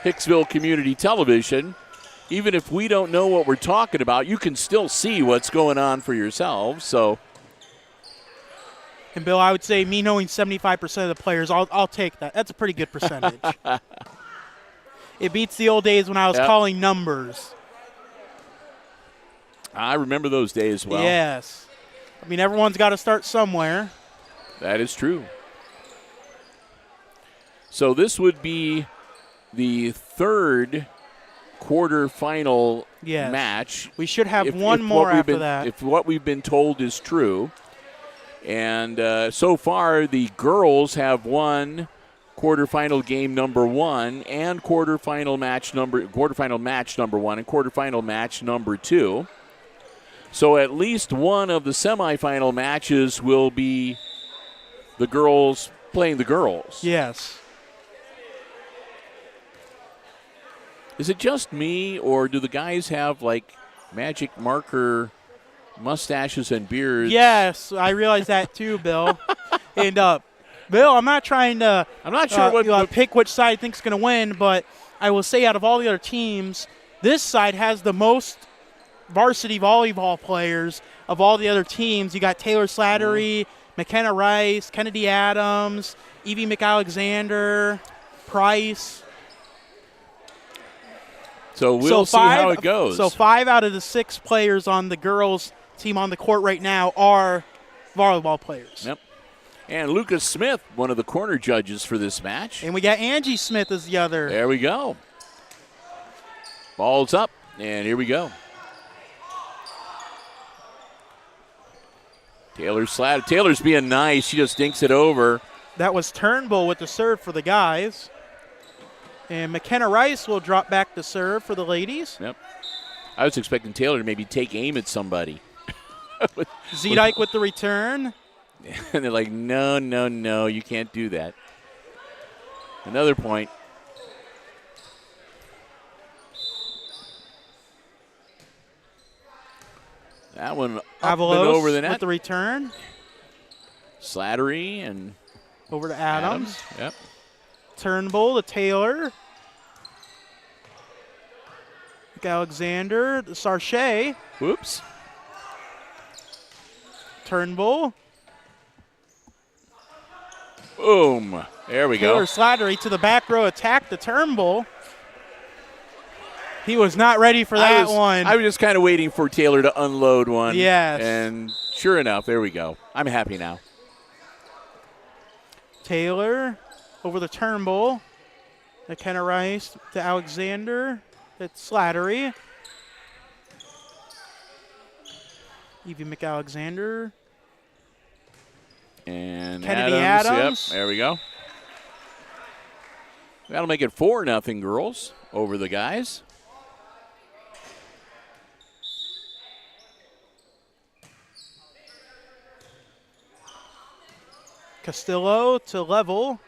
Hicksville Community Television. Even if we don't know what we're talking about, you can still see what's going on for yourselves. So, and Bill, I would say me knowing 75% of the players, I'll take that. That's a pretty good percentage. It beats the old days when I was calling numbers. I remember those days well. Yes. I mean, everyone's got to start somewhere. That is true. So this would be the third quarterfinal match. We should have one more after that. If what we've been told is true. And so far, the girls have won quarterfinal game number 1 and quarterfinal match number 1 and quarterfinal match number 2. So at least one of the semifinal matches will be the girls playing the girls. Yes. Is it just me, or do the guys have, like, magic marker mustaches and beards? Yes, I realize that too, Bill. And, Bill, I'm not trying to pick which side I think is going to win, but I will say out of all the other teams, this side has the most varsity volleyball players of all the other teams. You got Taylor Slattery, McKenna Rice, Kennedy Adams, Evie McAlexander, Price. So we'll see how it goes. So 5 out of the 6 players on the girls' team on the court right now are volleyball players. Yep. And Lucas Smith, one of the corner judges for this match. And we got Angie Smith as the other. There we go. Ball's up, and here we go. Taylor's being nice. She just dinks it over. That was Turnbull with the serve for the guys. And McKenna Rice will drop back to serve for the ladies. Yep. I was expecting Taylor to maybe take aim at somebody. Zedike with the return. And they're like, no, no, no, you can't do that. Another point. That one up and over the net. With the return. Slattery and over to Adams. Yep. Turnbull to Taylor. Alexander to Sarche. Whoops. Turnbull. Boom. There we Taylor go. Slattery to the back row attack to Turnbull. He was not ready for that one. I was just kind of waiting for Taylor to unload one. Yes. And sure enough, there we go. I'm happy now. Taylor over the Turnbull. McKenna Rice to Alexander. It's Slattery. Evie McAlexander. And Kennedy Adams. Yep, there we go. That'll make it 4-0 girls over the guys. Castillo to level.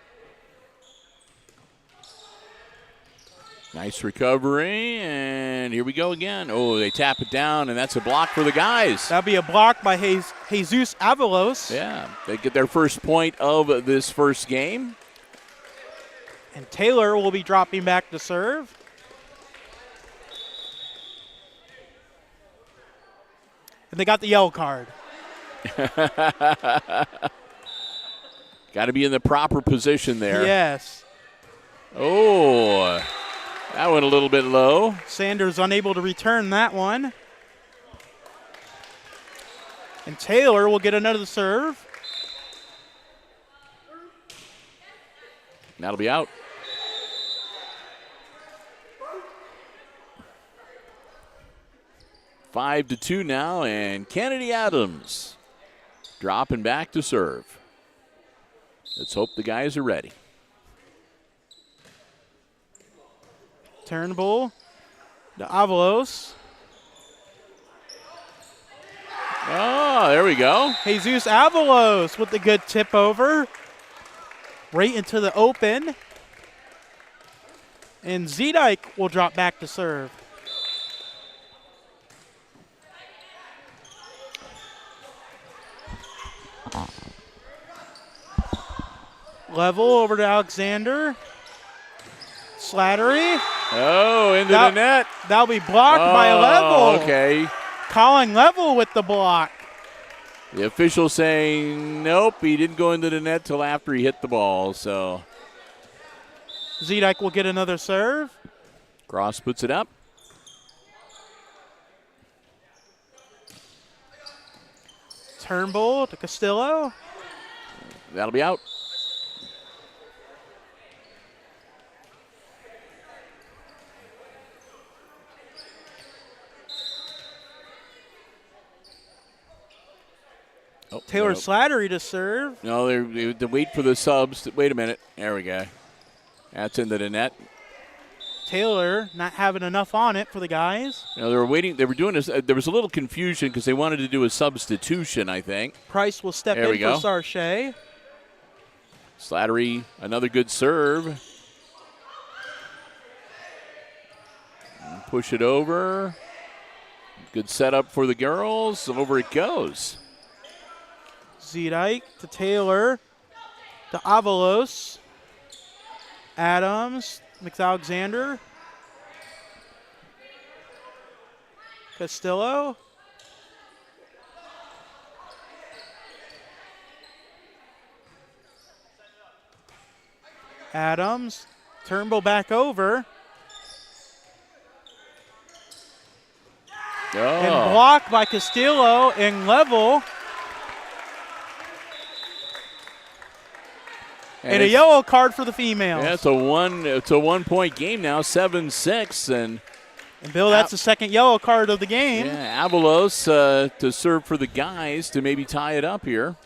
Nice recovery, and here we go again. Oh, they tap it down, and that's a block for the guys. That'll be a block by Jesus Avalos. Yeah, they get their first point of this first game. And Taylor will be dropping back to serve. And they got the yellow card. Got to be in the proper position there. Yes. Oh, that went a little bit low. Sanders unable to return that one. And Taylor will get another serve. That'll be out. Five to 2 now, and Kennedy Adams dropping back to serve. Let's hope the guys are ready. Turnbull to Avalos. Oh, there we go. Jesus Avalos with the good tip over. Right into the open. And Zedike will drop back to serve. Level over to Alexander. Slattery. Oh, into the net. That'll be blocked by Level. Okay. Calling Level with the block. The official saying, nope, he didn't go into the net till after he hit the ball, so. Zedike will get another serve. Cross puts it up. Turnbull to Castillo. That'll be out. Oh, Taylor no. Slattery to serve. No, they wait for the subs. Wait a minute. There we go. That's into the net. Taylor not having enough on it for the guys. You know, they were waiting. They were doing this. There was a little confusion because they wanted to do a substitution, I think. Price will step in for Sarche. Slattery, another good serve. And push it over. Good setup for the girls. Over it goes. Zedike to Taylor to Avalos. Adams, McAlexander. Castillo. Adams. Turnbull back over. Oh. And blocked by Castillo and Level. And a yellow card for the females. Yeah, it's a 1 point game now, 7-6. And Bill, that's the second yellow card of the game. Yeah, Avalos to serve for the guys to maybe tie it up here.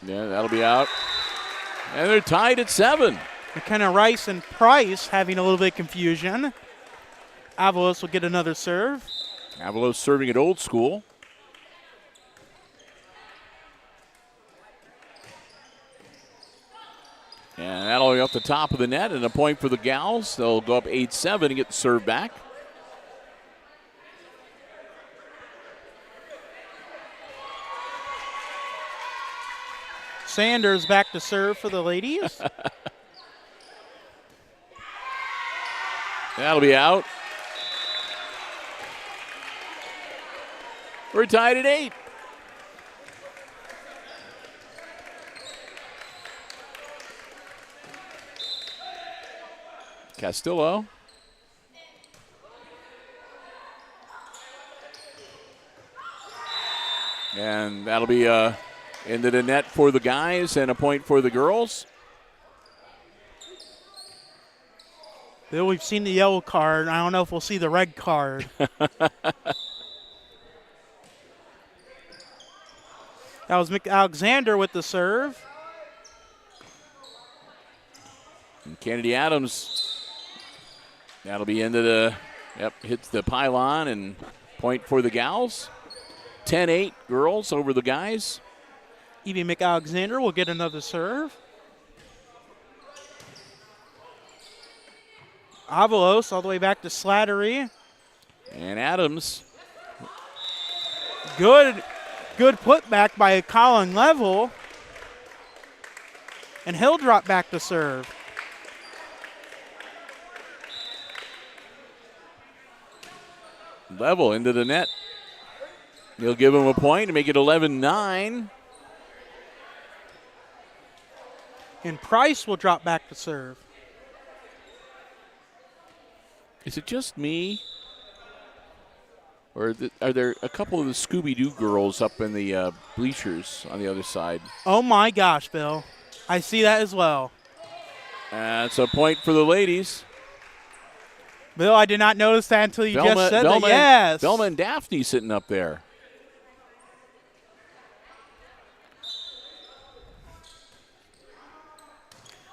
Yeah, that'll be out. And they're tied at 7. McKenna Rice and Price having a little bit of confusion. Avalos will get another serve. Avalos serving it old school. And that'll be up the top of the net and a point for the gals. They'll go up 8-7 and get the serve back. Sanders back to serve for the ladies. That'll be out. We're tied at 8. Castillo. And that'll be into the net for the guys and a point for the girls. Bill, we've seen the yellow card. I don't know if we'll see the red card. That was Alexander with the serve. And Kennedy Adams, that'll be into the, hits the pylon and point for the gals. 10-8 girls over the guys. Evie McAlexander will get another serve. Avalos all the way back to Slattery. And Adams. Good putback by Colin Level. And he'll drop back to serve. Level into the net. He'll give him a point to make it 11-9. And Price will drop back to serve. Is it just me? Or are there a couple of the Scooby-Doo girls up in the bleachers on the other side? Oh, my gosh, Bill. I see that as well. That's a point for the ladies. Bill, I did not notice that until you just said that. Yes. Velma and Daphne sitting up there.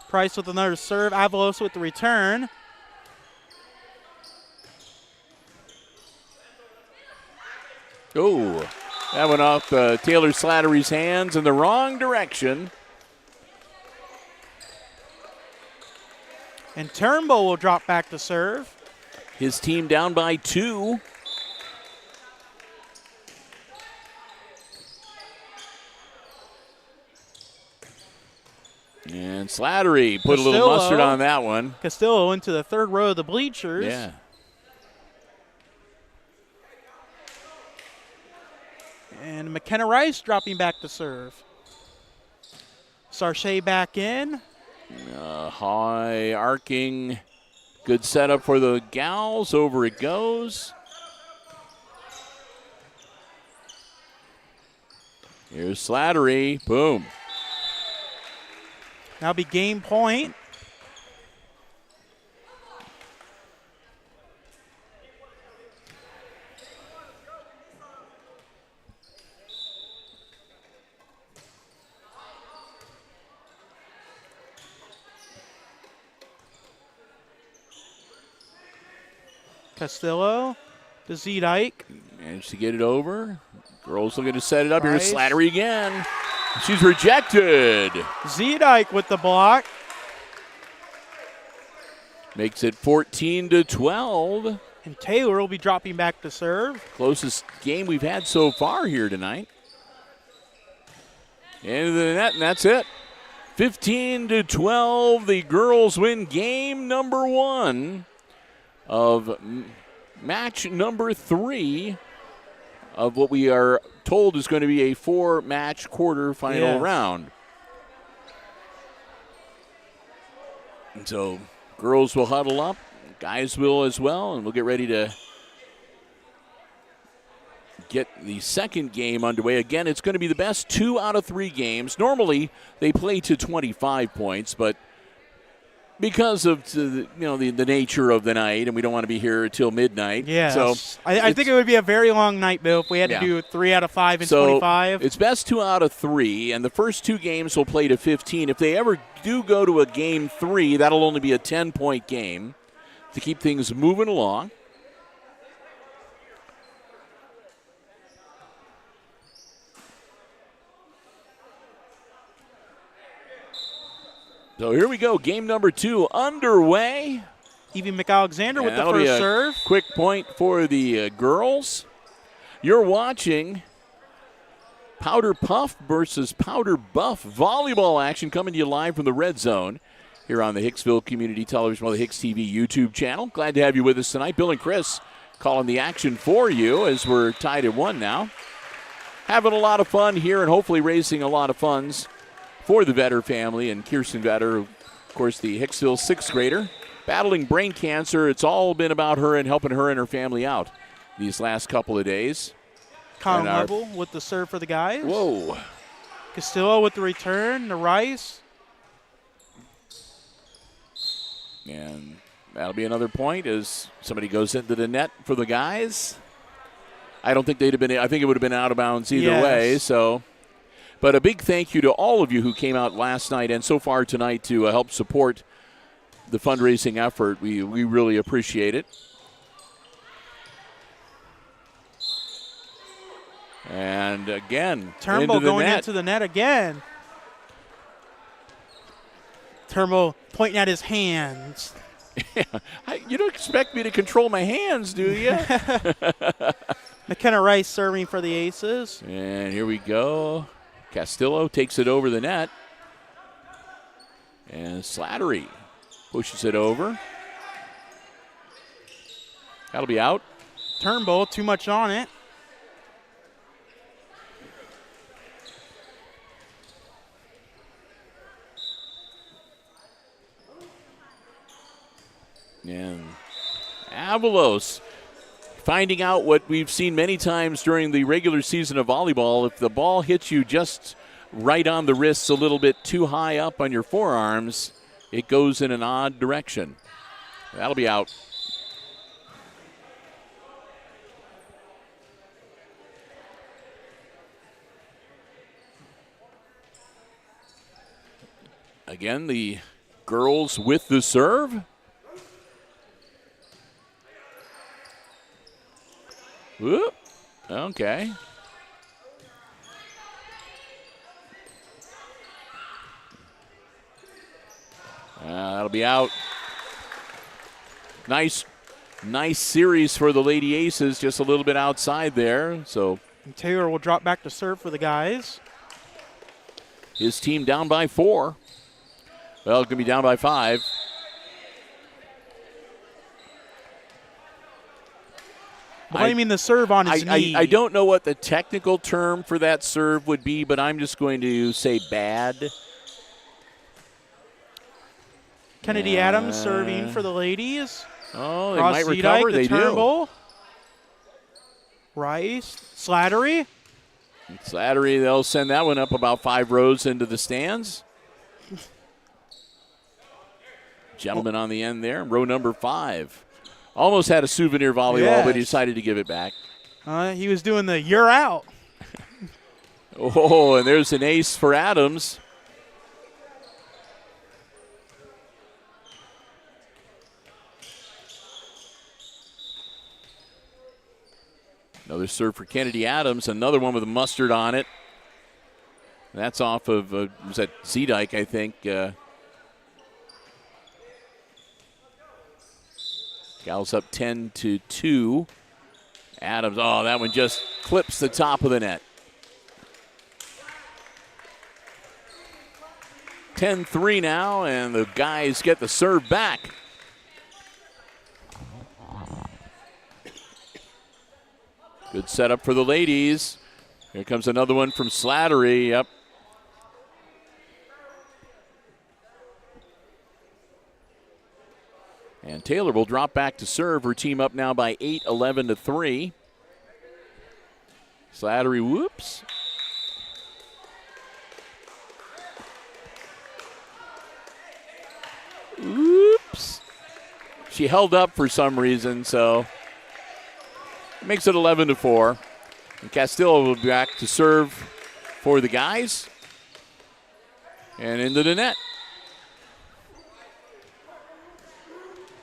Price with another serve. Avalos with the return. Oh, that went off Taylor Slattery's hands in the wrong direction. And Turnbull will drop back to serve. His team down by 2. And Slattery put a little mustard on that one. Castillo into the third row of the bleachers. Yeah. And McKenna Rice dropping back to serve. Sarche back in. High arcing. Good setup for the gals. Over it goes. Here's Slattery. Boom. Now be game point. Castillo to Zedike. Managed to get it over. Girls looking to set it up. Price. Here's Slattery again. She's rejected. Zedike with the block. Makes it 14-12. And Taylor will be dropping back to serve. Closest game we've had so far here tonight. Into the net, and that's it. 15-12. The girls win game number 1 of match number 3 of what we are told is going to be a 4-match quarterfinal round. And so girls will huddle up, guys will as well, and we'll get ready to get the second game underway. Again, it's going to be the best 2 out of 3 games. Normally, they play to 25 points, but Because of the nature of the night, and we don't want to be here till midnight. Yeah. So I think it would be a very long night, Bill, if we had to do 3 out of 5 and 25. It's best 2 out of 3, and the first 2 games will play to 15. If they ever do go to a game 3, that'll only be a 10-point game to keep things moving along. So here we go, game number 2 underway. Evie McAlexander with the that'll first be a serve. Quick point for the girls. You're watching Powderpuff versus Powderbuff volleyball action coming to you live from the Red Zone here on the Hicksville Community Television, the HIX-TV YouTube channel. Glad to have you with us tonight. Bill and Chris calling the action for you as we're tied at 1 now. Having a lot of fun here and hopefully raising a lot of funds for the Vetter family and Kirsten Vetter, of course, the Hicksville 6th grader, battling brain cancer. It's all been about her and helping her and her family out these last couple of days. Colin Level with the serve for the guys. Whoa. Castillo with the return, the Rice. And that'll be another point as somebody goes into the net for the guys. I don't think they'd have been, I think it would have been out of bounds either way, so. But a big thank you to all of you who came out last night and so far tonight to help support the fundraising effort. We really appreciate it. And again, Turnbull going into the net again. Turnbull pointing at his hands. You don't expect me to control my hands, do you? McKenna Rice serving for the Aces. And here we go. Castillo takes it over the net. And Slattery pushes it over. That'll be out. Turnbull, too much on it. And Avalos finding out what we've seen many times during the regular season of volleyball. If the ball hits you just right on the wrists, a little bit too high up on your forearms, it goes in an odd direction. That'll be out. Again, the girls with the serve. Whoop. Okay. That'll be out. Nice series for the Lady Aces, just a little bit outside there. So and Taylor will drop back to serve for the guys. His team down by 4. Well, it's going to be down by 5. Blaming the serve on his knee. I don't know what the technical term for that serve would be, but I'm just going to say bad. Kennedy Adams serving for the ladies. Oh, they might recover. They do. Rice, Slattery. Slattery, they'll send that one up about 5 rows into the stands. Gentleman on the end there, row number 5. Almost had a souvenir volleyball, but he decided to give it back. He was doing the "you're out." Oh, and there's an ace for Adams. Another serve for Kennedy Adams. Another one with a mustard on it. That's off of, was that Zedike, I think. Gals up 10-2. Adams, that one just clips the top of the net. 10-3 now, and the guys get the serve back. Good setup for the ladies. Here comes another one from Slattery. Yep. And Taylor will drop back to serve. Her team up now by 8, 11-3. Slattery, whoops. Ooh. She held up for some reason, so it makes it 11-4. And Castillo will be back to serve for the guys. And into the net.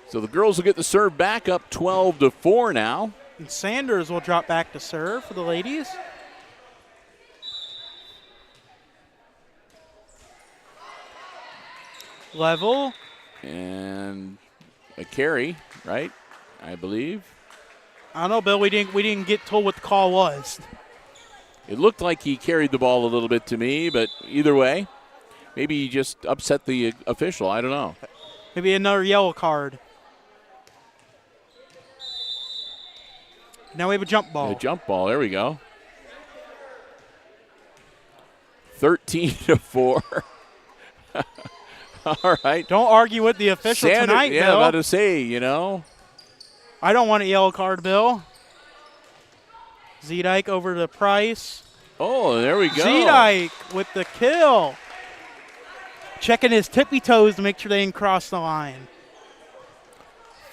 So the girls will get the serve back up 12-4 now. And Sanders will drop back to serve for the ladies. Level. And a carry, right? I believe. I don't know, Bill. We didn't get told what the call was. It looked like he carried the ball a little bit to me, but either way, maybe he just upset the official. I don't know. Maybe another yellow card. Now we have a jump ball. A jump ball. There we go. 13-4. All right. Don't argue with the official tonight, yeah, Bill. about to say, you know. I don't want a yellow card, Bill. Zedike over to Price. Oh, there we go. Zedike with the kill. Checking his tippy toes to make sure they didn't cross the line.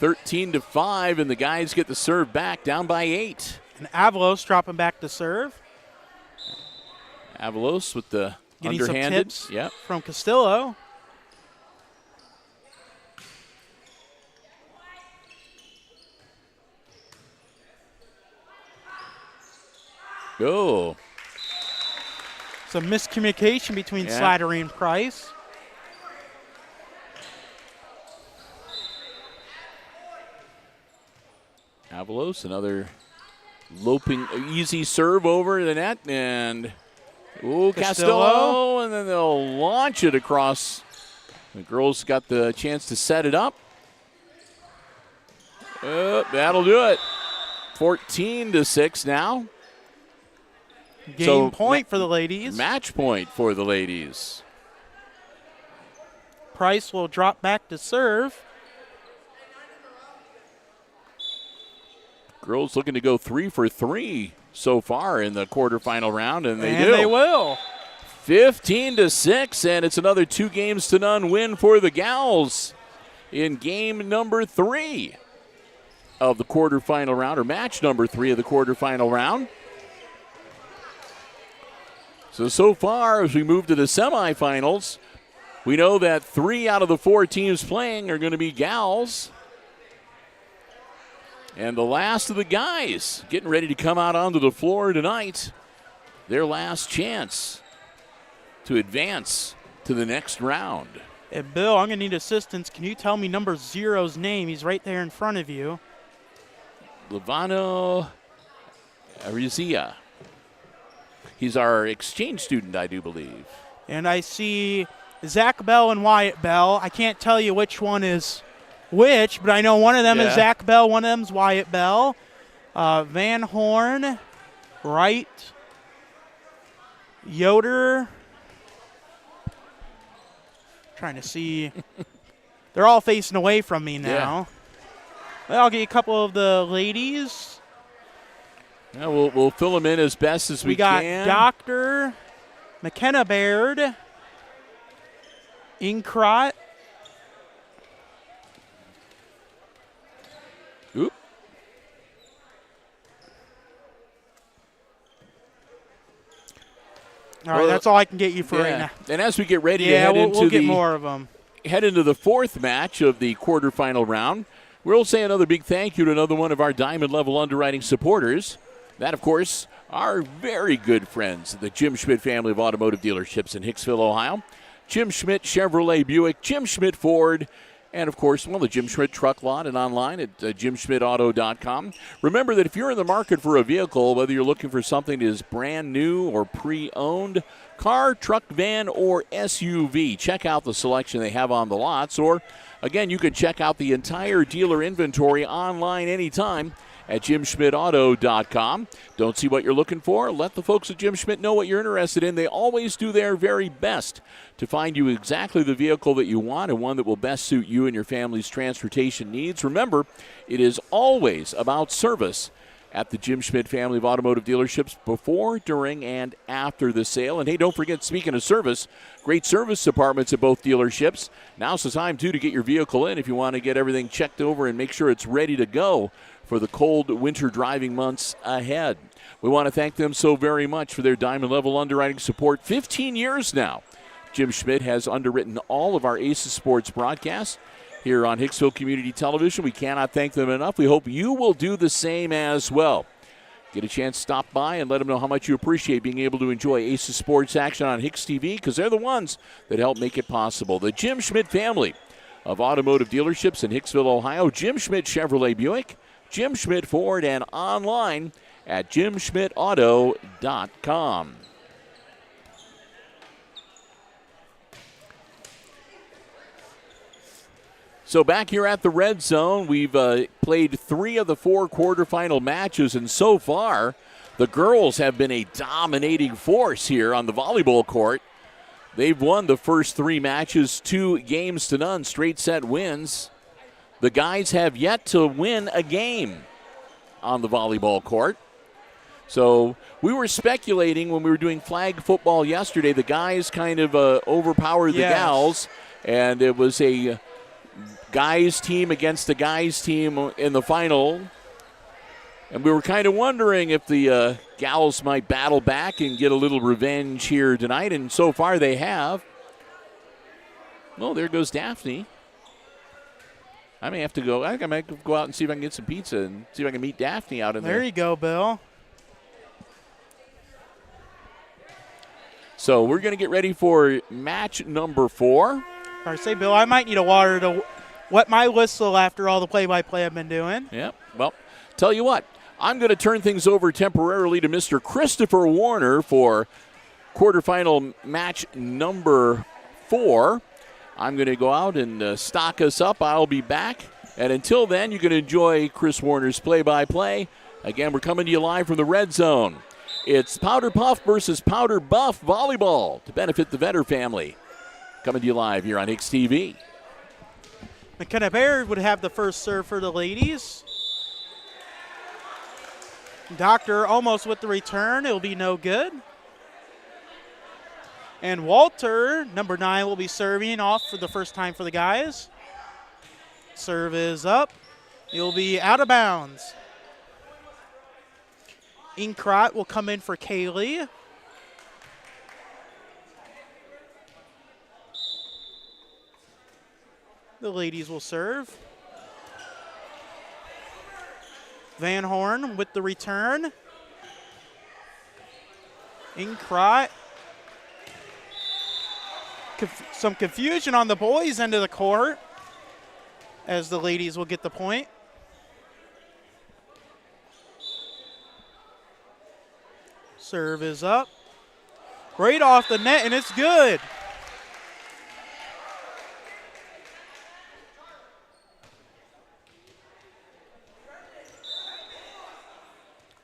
13-5, and the guys get the serve back, down by 8. And Avalos dropping back to serve. Avalos with the getting underhanded. Some tips yep. from Castillo. Go. Some miscommunication between Slattery and Price. Avalos, another loping, easy serve over the net, and Castillo, and then they'll launch it across. The girls got the chance to set it up. That'll do it. 14-6 now. Game point for the ladies. Match point for the ladies. Price will drop back to serve. Girls looking to go 3 for 3 so far in the quarterfinal round, and they do. And they will. 15-6, and it's another 2-0 win for the gals in game number 3 of the quarterfinal round, or match number 3 of the quarterfinal round. So far, as we move to the semifinals, we know that 3 out of the 4 teams playing are going to be gals. And the last of the guys getting ready to come out onto the floor tonight. Their last chance to advance to the next round. And Bill, I'm going to need assistance. Can you tell me number 0's name? He's right there in front of you. Levano Arizia. He's our exchange student, I do believe. And I see Zach Bell and Wyatt Bell. I can't tell you which one is which, but I know one of them is Zach Bell, one of them is Wyatt Bell. Van Horn, Wright, Yoder. Trying to see. They're all facing away from me now. Well, I'll get you a couple of the ladies. Yeah, we'll fill them in as best as we can. We got Dr. McKenna Baird, Inkrot. Oop. All right, that's all I can get you for right now. And as we get ready to head we'll get more of them. Head into the 4th match of the quarterfinal round, we'll say another big thank you to another one of our Diamond Level Underwriting supporters. That, of course, our very good friends, the Jim Schmidt family of automotive dealerships in Hicksville, Ohio. Jim Schmidt Chevrolet Buick, Jim Schmidt Ford, and, of course, the Jim Schmidt truck lot and online at jimschmidtauto.com. Remember that if you're in the market for a vehicle, whether you're looking for something that is brand new or pre-owned, car, truck, van, or SUV, check out the selection they have on the lots. Or, again, you can check out the entire dealer inventory online anytime at jimschmidtauto.com. Don't see what you're looking for? Let the folks at Jim Schmidt know what you're interested in. They always do their very best to find you exactly the vehicle that you want and one that will best suit you and your family's transportation needs. Remember, it is always about service at the Jim Schmidt family of automotive dealerships before, during, and after the sale. And hey, don't forget, speaking of service, great service departments at both dealerships. Now's the time, too, to get your vehicle in if you want to get everything checked over and make sure it's ready to go for the cold winter driving months ahead. We want to thank them so very much for their diamond level underwriting support. 15 years now. Jim Schmidt has underwritten all of our Aces Sports broadcasts here on Hicksville Community Television. We cannot thank them enough. We hope you will do the same as well. Get a chance to stop by and let them know how much you appreciate being able to enjoy Aces Sports action on HIX-TV, because they're the ones that help make it possible. The Jim Schmidt family of automotive dealerships in Hicksville, Ohio. Jim Schmidt Chevrolet Buick, Jim Schmidt Ford, and online at jimschmidtauto.com. So back here at the Red Zone, we've played 3 of the 4 quarterfinal matches, and so far the girls have been a dominating force here on the volleyball court. They've won the first 3 matches 2-0, straight set wins. The guys have yet to win a game on the volleyball court. So we were speculating when we were doing flag football yesterday, the guys kind of overpowered the gals, and it was a guys team against the guys team in the final. And we were kind of wondering if the gals might battle back and get a little revenge here tonight, and so far they have. Well, there goes Daphne. I may have to go. I think I might go out and see if I can get some pizza and see if I can meet Daphne out in there. There you go, Bill. So we're going to get ready for match number 4. I say, Bill, I might need a water to wet my whistle after all the play-by-play I've been doing. Yeah, well, tell you what, I'm going to turn things over temporarily to Mr. Christopher Warner for quarterfinal match number 4. I'm going to go out and stock us up. I'll be back. And until then, you can enjoy Chris Warner's play-by-play. Again, we're coming to you live from the Red Zone. It's Powderpuff versus Powderbuff volleyball to benefit the Vetter family. Coming to you live here on HIX-TV. McKenna Baird would have the first serve for the ladies. Doctor almost with the return. It'll be no good. And Walter, number 9, will be serving off for the first time for the guys. Serve is up. It'll be out of bounds. Inkrot will come in for Kaylee. The ladies will serve. Van Horn with the return. Inkrot. Some confusion on the boys' end of the court as the ladies will get the point. Serve is up. Great off the net, and it's good.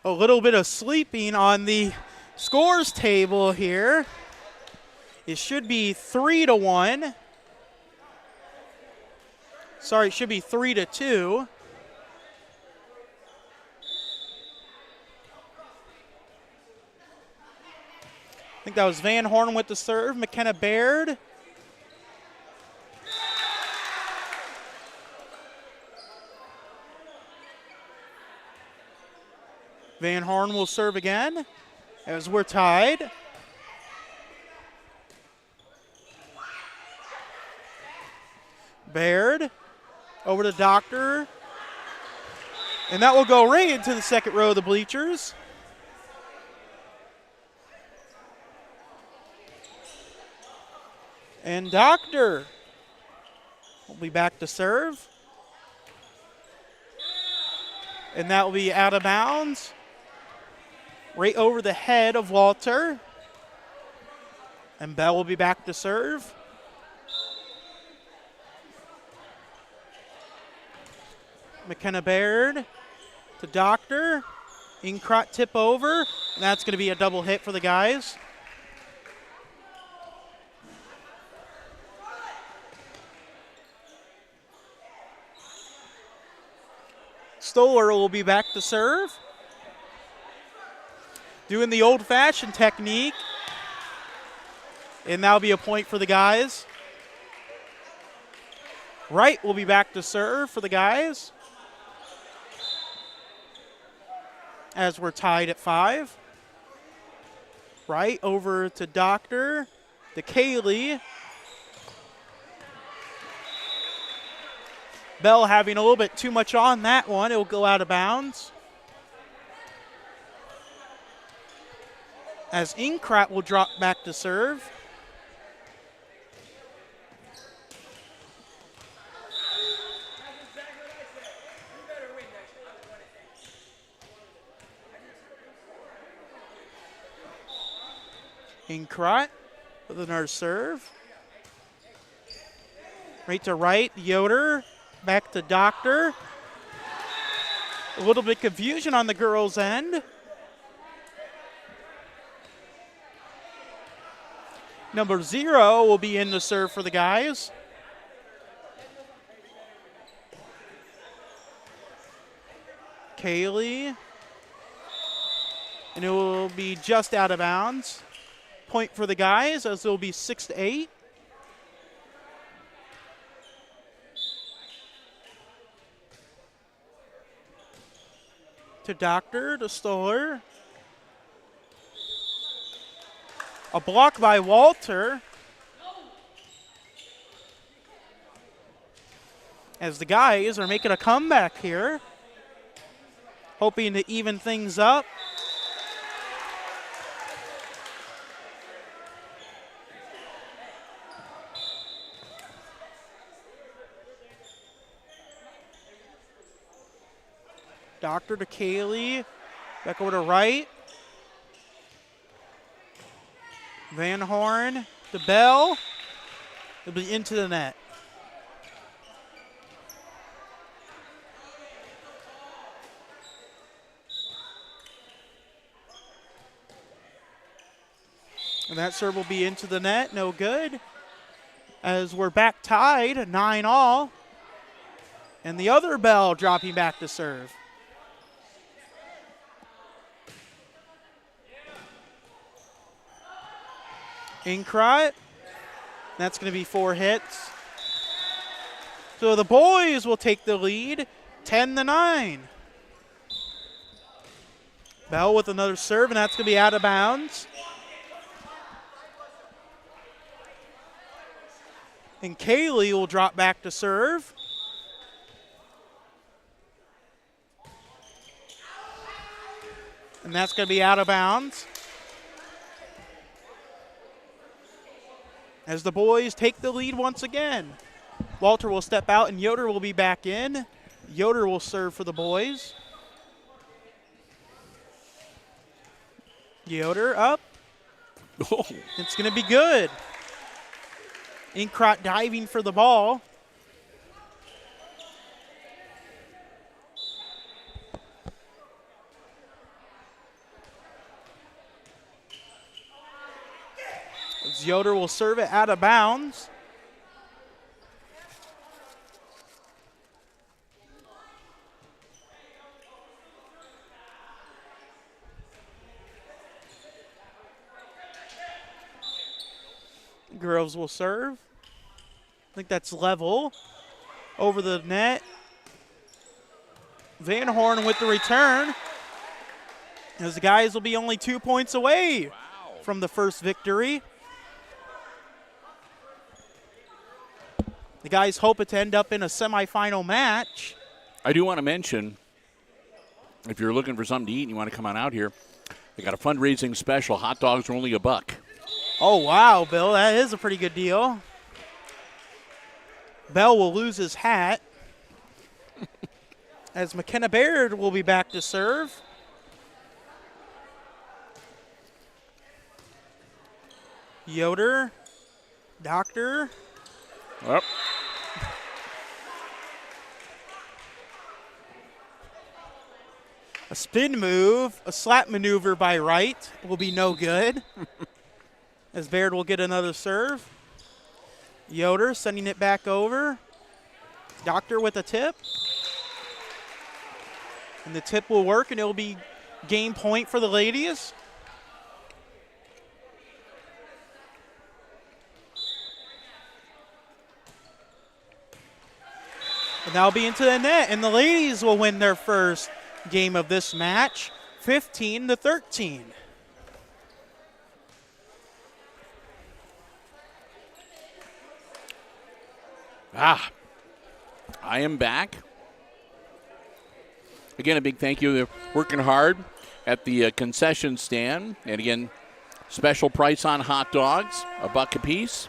A little bit of sleeping on the scores table here. It should be 3-1. Sorry, it should be 3-2. I think that was Van Horn with the serve. McKenna Baird. Van Horn will serve again as we're tied. Baird over to Doctor. And that will go right into the second row of the bleachers. And Doctor will be back to serve. And that will be out of bounds. Right over the head of Walter. And Bell will be back to serve. McKenna Baird to Doctor. Inkrot tip over. And that's going to be a double hit for the guys. Stoller will be back to serve. doing the old-fashioned technique. And that'll be a point for the guys. Wright will be back to serve for the guys, as we're tied at 5. Wright over to Doctor, to Kaylee. Bell having a little bit too much on that one. It will go out of bounds. As Inkrat will drop back to serve. Inkrat with another serve. Right to right, Yoder. Back to Doctor. A little bit confusion on the girls' end. Number 0 will be in to serve for the guys. Kaylee. And it will be just out of bounds. Point for the guys, as it will be 6-8. To Doctor, to Stoller. A block by Walter. As the guys are making a comeback here. Hoping to even things up. Doctor to Kaylee. Back over to Wright. Van Horn to Bell. It'll be into the net. And that serve will be into the net. No good. As we're back tied, 9-all. And the other Bell dropping back to serve. Inkrat. That's going to be 4 hits. So the boys will take the lead, 10-9. Bell with another serve, and that's going to be out of bounds. And Kaylee will drop back to serve. And that's going to be out of bounds. As the boys take the lead once again. Walter will step out and Yoder will be back in. Yoder will serve for the boys. Yoder up. Oh. It's going to be good. Inkrat diving for the ball. Yoder will serve it out of bounds. Groves will serve. I think that's level. Over the net. Van Horn with the return. As the guys will be only 2 points away from the first victory. The guys hope it to end up in a semifinal match. I do want to mention, if you're looking for something to eat and you want to come on out here, they got a fundraising special. Hot dogs are only $1. Oh, wow, Bill. That is a pretty good deal. Bell will lose his hat. As McKenna Baird will be back to serve. Yoder. Doctor. Yep. A spin move, a slap maneuver by Wright will be no good. As Baird will get another serve. Yoder sending it back over. Doctor with a tip. And the tip will work, and it will be game point for the ladies. And that'll be into the net, and the ladies will win their first game of this match, 15-13. I am back. Again, a big thank you. They're working hard at the concession stand. And again, special price on hot dogs, $1 a piece.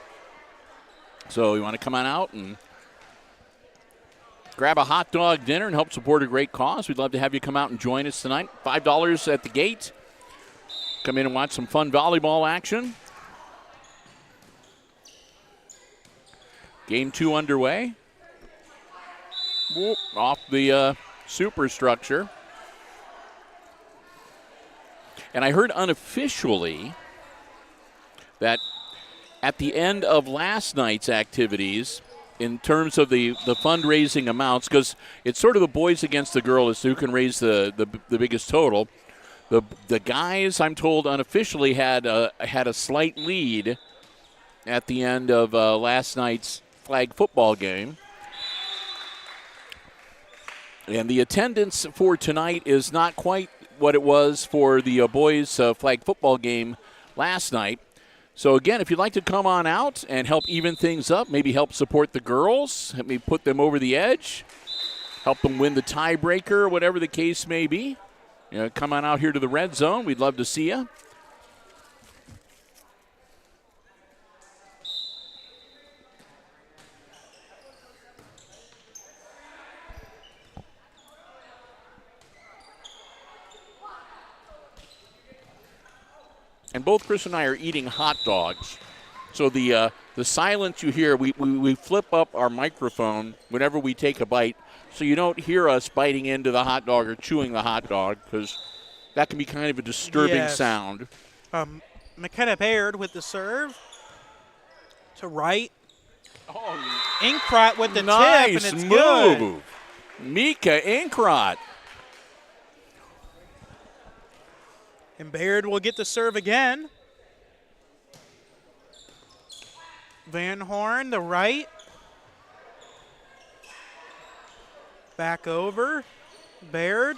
So you want to come on out and grab a hot dog dinner and help support a great cause. We'd love to have you come out and join us tonight. $5 at the gate. Come in and watch some fun volleyball action. Game 2 underway. Whoop, off the superstructure. And I heard unofficially that at the end of last night's activities, in terms of the fundraising amounts, because it's sort of the boys against the girls who can raise the biggest total. The guys, I'm told, unofficially had a slight lead at the end of last night's flag football game. And the attendance for tonight is not quite what it was for the boys' flag football game last night. So, again, if you'd like to come on out and help even things up, maybe help support the girls, maybe put them over the edge, help them win the tiebreaker, whatever the case may be, come on out here to the Red Zone. We'd love to see you. And both Chris and I are eating hot dogs. So the silence you hear, we flip up our microphone whenever we take a bite so you don't hear us biting into the hot dog or chewing the hot dog, because that can be kind of a disturbing sound. McKenna Baird with the serve to right. Oh, Inkrot with the nice tip, and it's move. good. Mika Inkrot. And Baird will get the serve again. Van Horn, the right. Back over. Baird.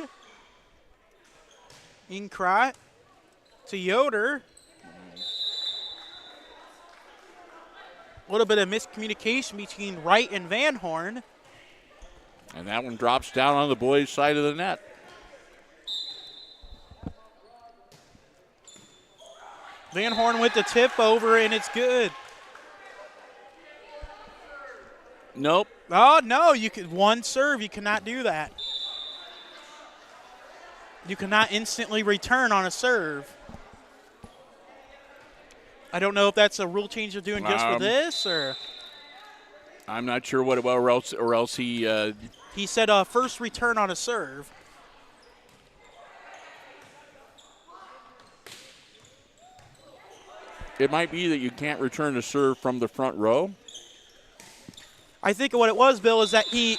Inkrot to Yoder. A little bit of miscommunication between Wright and Van Horn. And that one drops down on the boys' side of the net. Van Horn with the tip over, and it's good. Nope. Oh, no, you could one serve. You cannot do that. You cannot instantly return on a serve. I don't know if that's a rule change they're doing just for this, or I'm not sure what it was, or else he. He said first return on a serve. It might be that you can't return a serve from the front row. I think what it was, Bill, is that he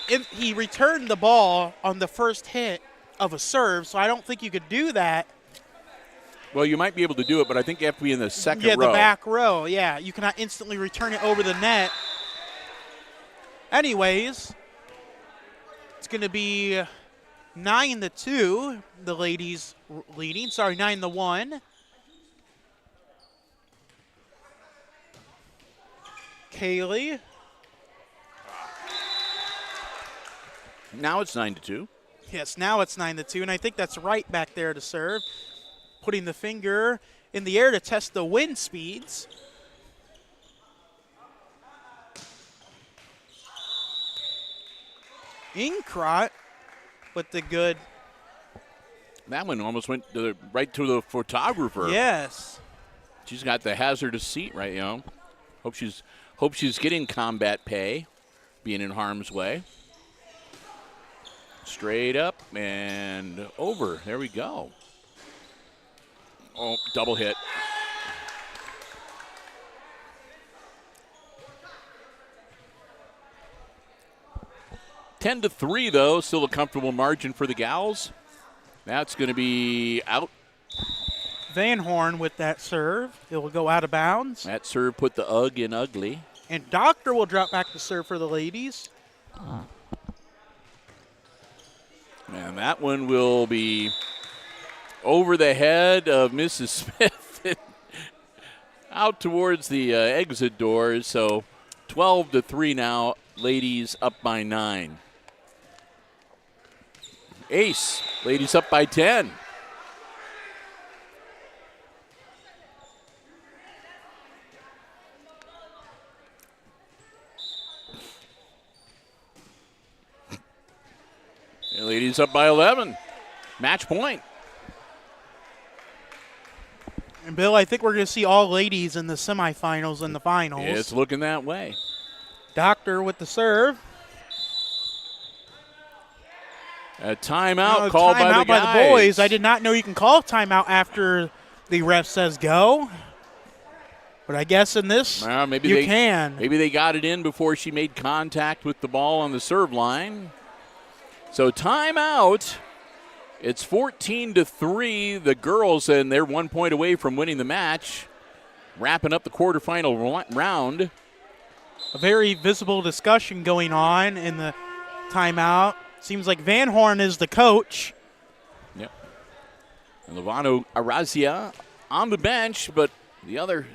returned the ball on the first hit of a serve, so I don't think you could do that. Well, you might be able to do it, but I think you have to be in the second row. Yeah, the back row, yeah. You cannot instantly return it over the net. Anyways, it's going to be 9-2, the ladies leading. Sorry, 9-1. Kaylee. Now it's 9-2. Yes, now it's 9-2, and I think that's right back there to serve. Putting the finger in the air to test the wind speeds. Inkrot with the good. That one almost went right to the photographer. Yes. She's got the hazardous seat right now. Hope she's getting combat pay, being in harm's way. Straight up and over. There we go. Oh, double hit. Ten to 3, though. Still a comfortable margin for the gals. That's going to be out. Van Horn with that serve. It will go out of bounds. That serve put the UGG in ugly. And Doctor will drop back the serve for the ladies. And that one will be over the head of Mrs. Smith out towards the exit doors. So 12-3 now. Ladies up by 9. Ace. Ladies up by 10. Ladies up by 11. Match point. And, Bill, I think we're going to see all ladies in the semifinals and the finals. Yeah, it's looking that way. Doctor with the serve. A timeout called by the guys. By the boys. I did not know you can call timeout after the ref says go. But I guess in this, maybe you can. Maybe they got it in before she made contact with the ball on the serve line. So timeout. It's 14-3, the girls, and they're 1 point away from winning the match. Wrapping up the quarterfinal round. A very visible discussion going on in the timeout. Seems like Van Horn is the coach. Yep. And Lovano Arazia on the bench, but the other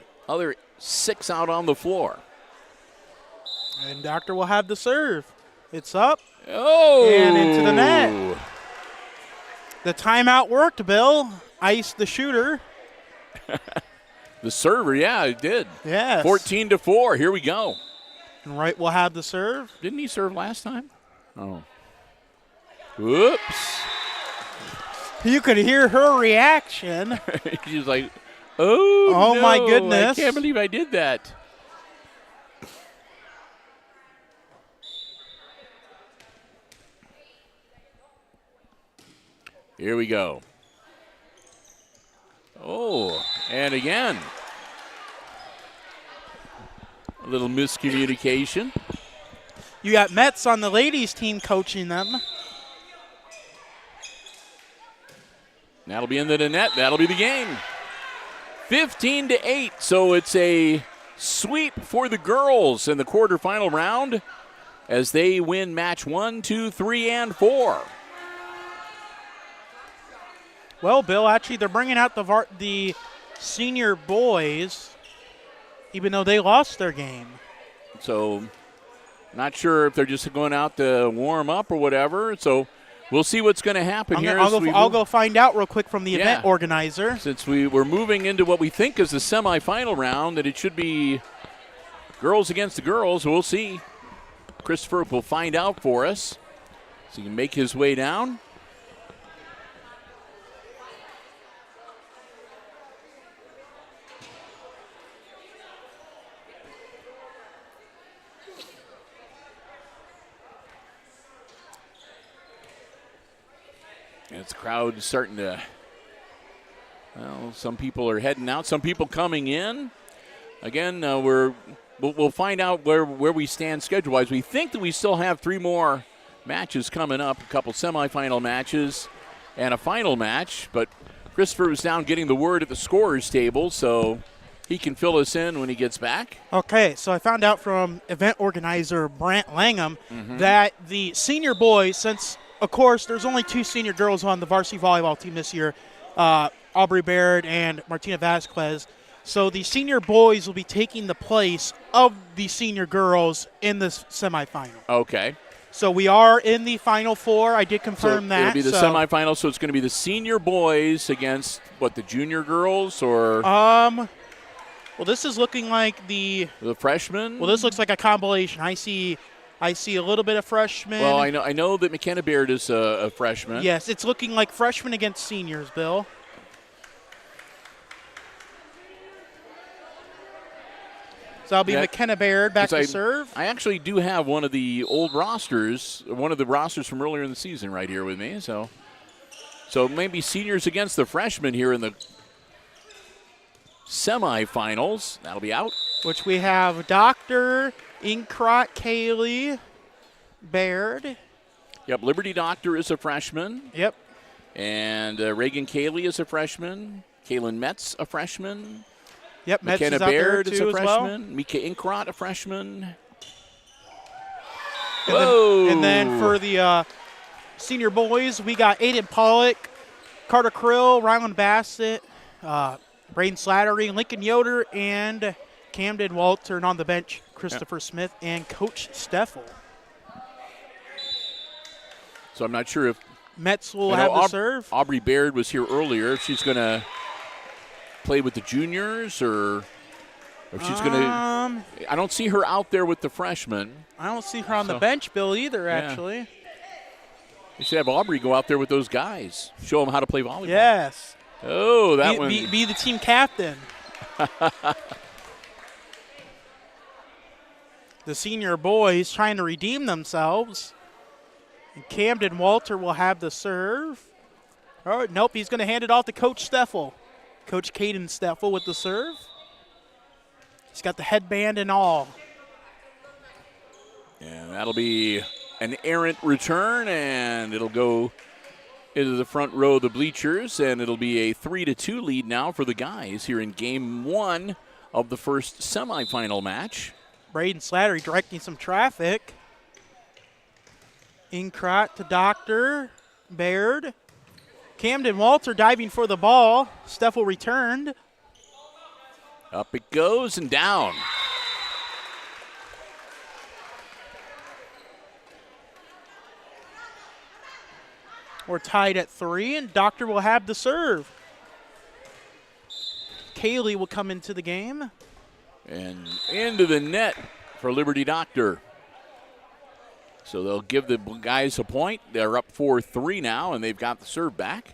6 out on the floor. And Doctor will have the serve. It's up. Oh! And into the net. The timeout worked, Bill. Iced the shooter. The server, yeah, it did. Yes. 14-4. Here we go. And Wright will have the serve. Didn't he serve last time? Oh. Whoops. You could hear her reaction. She's like, oh, no, my goodness. I can't believe I did that. Here we go. Oh, and again. A little miscommunication. You got Metz on the ladies team coaching them. That'll be into the net. That'll be the game. 15-8. So it's a sweep for the girls in the quarterfinal round as they win match 1, 2, 3, and 4. Well, Bill, actually, they're bringing out the senior boys, even though they lost their game. So, not sure if they're just going out to warm up or whatever. So, we'll see what's going to happen here. I'll go find out real quick from the event organizer. Since we're moving into what we think is the semifinal round, that it should be girls against the girls. We'll see. Christopher will find out for us. So, he can make his way down. It's the crowd starting to, well, some people are heading out, some people coming in. Again, we'll find out where we stand schedule-wise. We think that we still have 3 more matches coming up, a couple semifinal matches and a final match. But Christopher was down getting the word at the scorer's table, so he can fill us in when he gets back. Okay, so I found out from event organizer Brant Langham that the senior boys, since of course, there's only 2 senior girls on the varsity volleyball team this year, Aubrey Baird and Martina Vasquez. So the senior boys will be taking the place of the senior girls in this semifinal. Okay. So we are in the Final Four. I did confirm that. It'll be the semifinal, so it's going to be the senior boys against, what, the junior girls? Or well, this is looking like the freshmen? Well, this looks like a compilation. I see a little bit of freshmen. Well, I know that McKenna Baird is a freshman. Yes, it's looking like freshmen against seniors, Bill. So that'll be McKenna Baird back to serve. I actually do have one of the old rosters, one of the rosters from earlier in the season right here with me. So maybe seniors against the freshmen here in the semifinals. That'll be out. Which we have Dr. Inkrot Kaylee Baird. Yep, Liberty Doctor is a freshman. Yep. And Reagan Cayley is a freshman. Kaylin Metz, a freshman. Yep, Metz McKenna is out Baird there is too a as freshman. well. Mika Inkrot, a freshman. And then for the Senior boys, we got Aiden Pollock, Carter Krill, Ryland Bassett, Braden Slattery, Lincoln Yoder, and Camden Walter. And on the bench, Christopher Smith and Coach Steffel. So I'm not sure if Metz will have the serve. Aubrey Baird was here earlier. If she's going to play with the juniors or if she's going to. I don't see her out there with the freshmen. I don't see her on the bench, Bill, either, actually. You should have Aubrey go out there with those guys. Show them how to play volleyball. Yes. Oh, that one. Be the team captain. The senior boys trying to redeem themselves. And Camden Walter will have the serve. Oh, nope, he's going to hand it off to Coach Steffel. Coach Caden Steffel with the serve. He's got the headband and all. And that'll be an errant return, and it'll go into the front row of the bleachers, and it'll be a 3-2 lead now for the guys here in game 1 of the first semifinal match. Braden Slattery directing some traffic. Inkrot to Dr. Baird. Camden Walter diving for the ball. Steffel returned. Up it goes and down. We're tied at 3, and Doctor will have the serve. Kaylee will come into the game. And into the net for Liberty Doctor. So they'll give the guys a point. They're up 4-3 now, and they've got the serve back.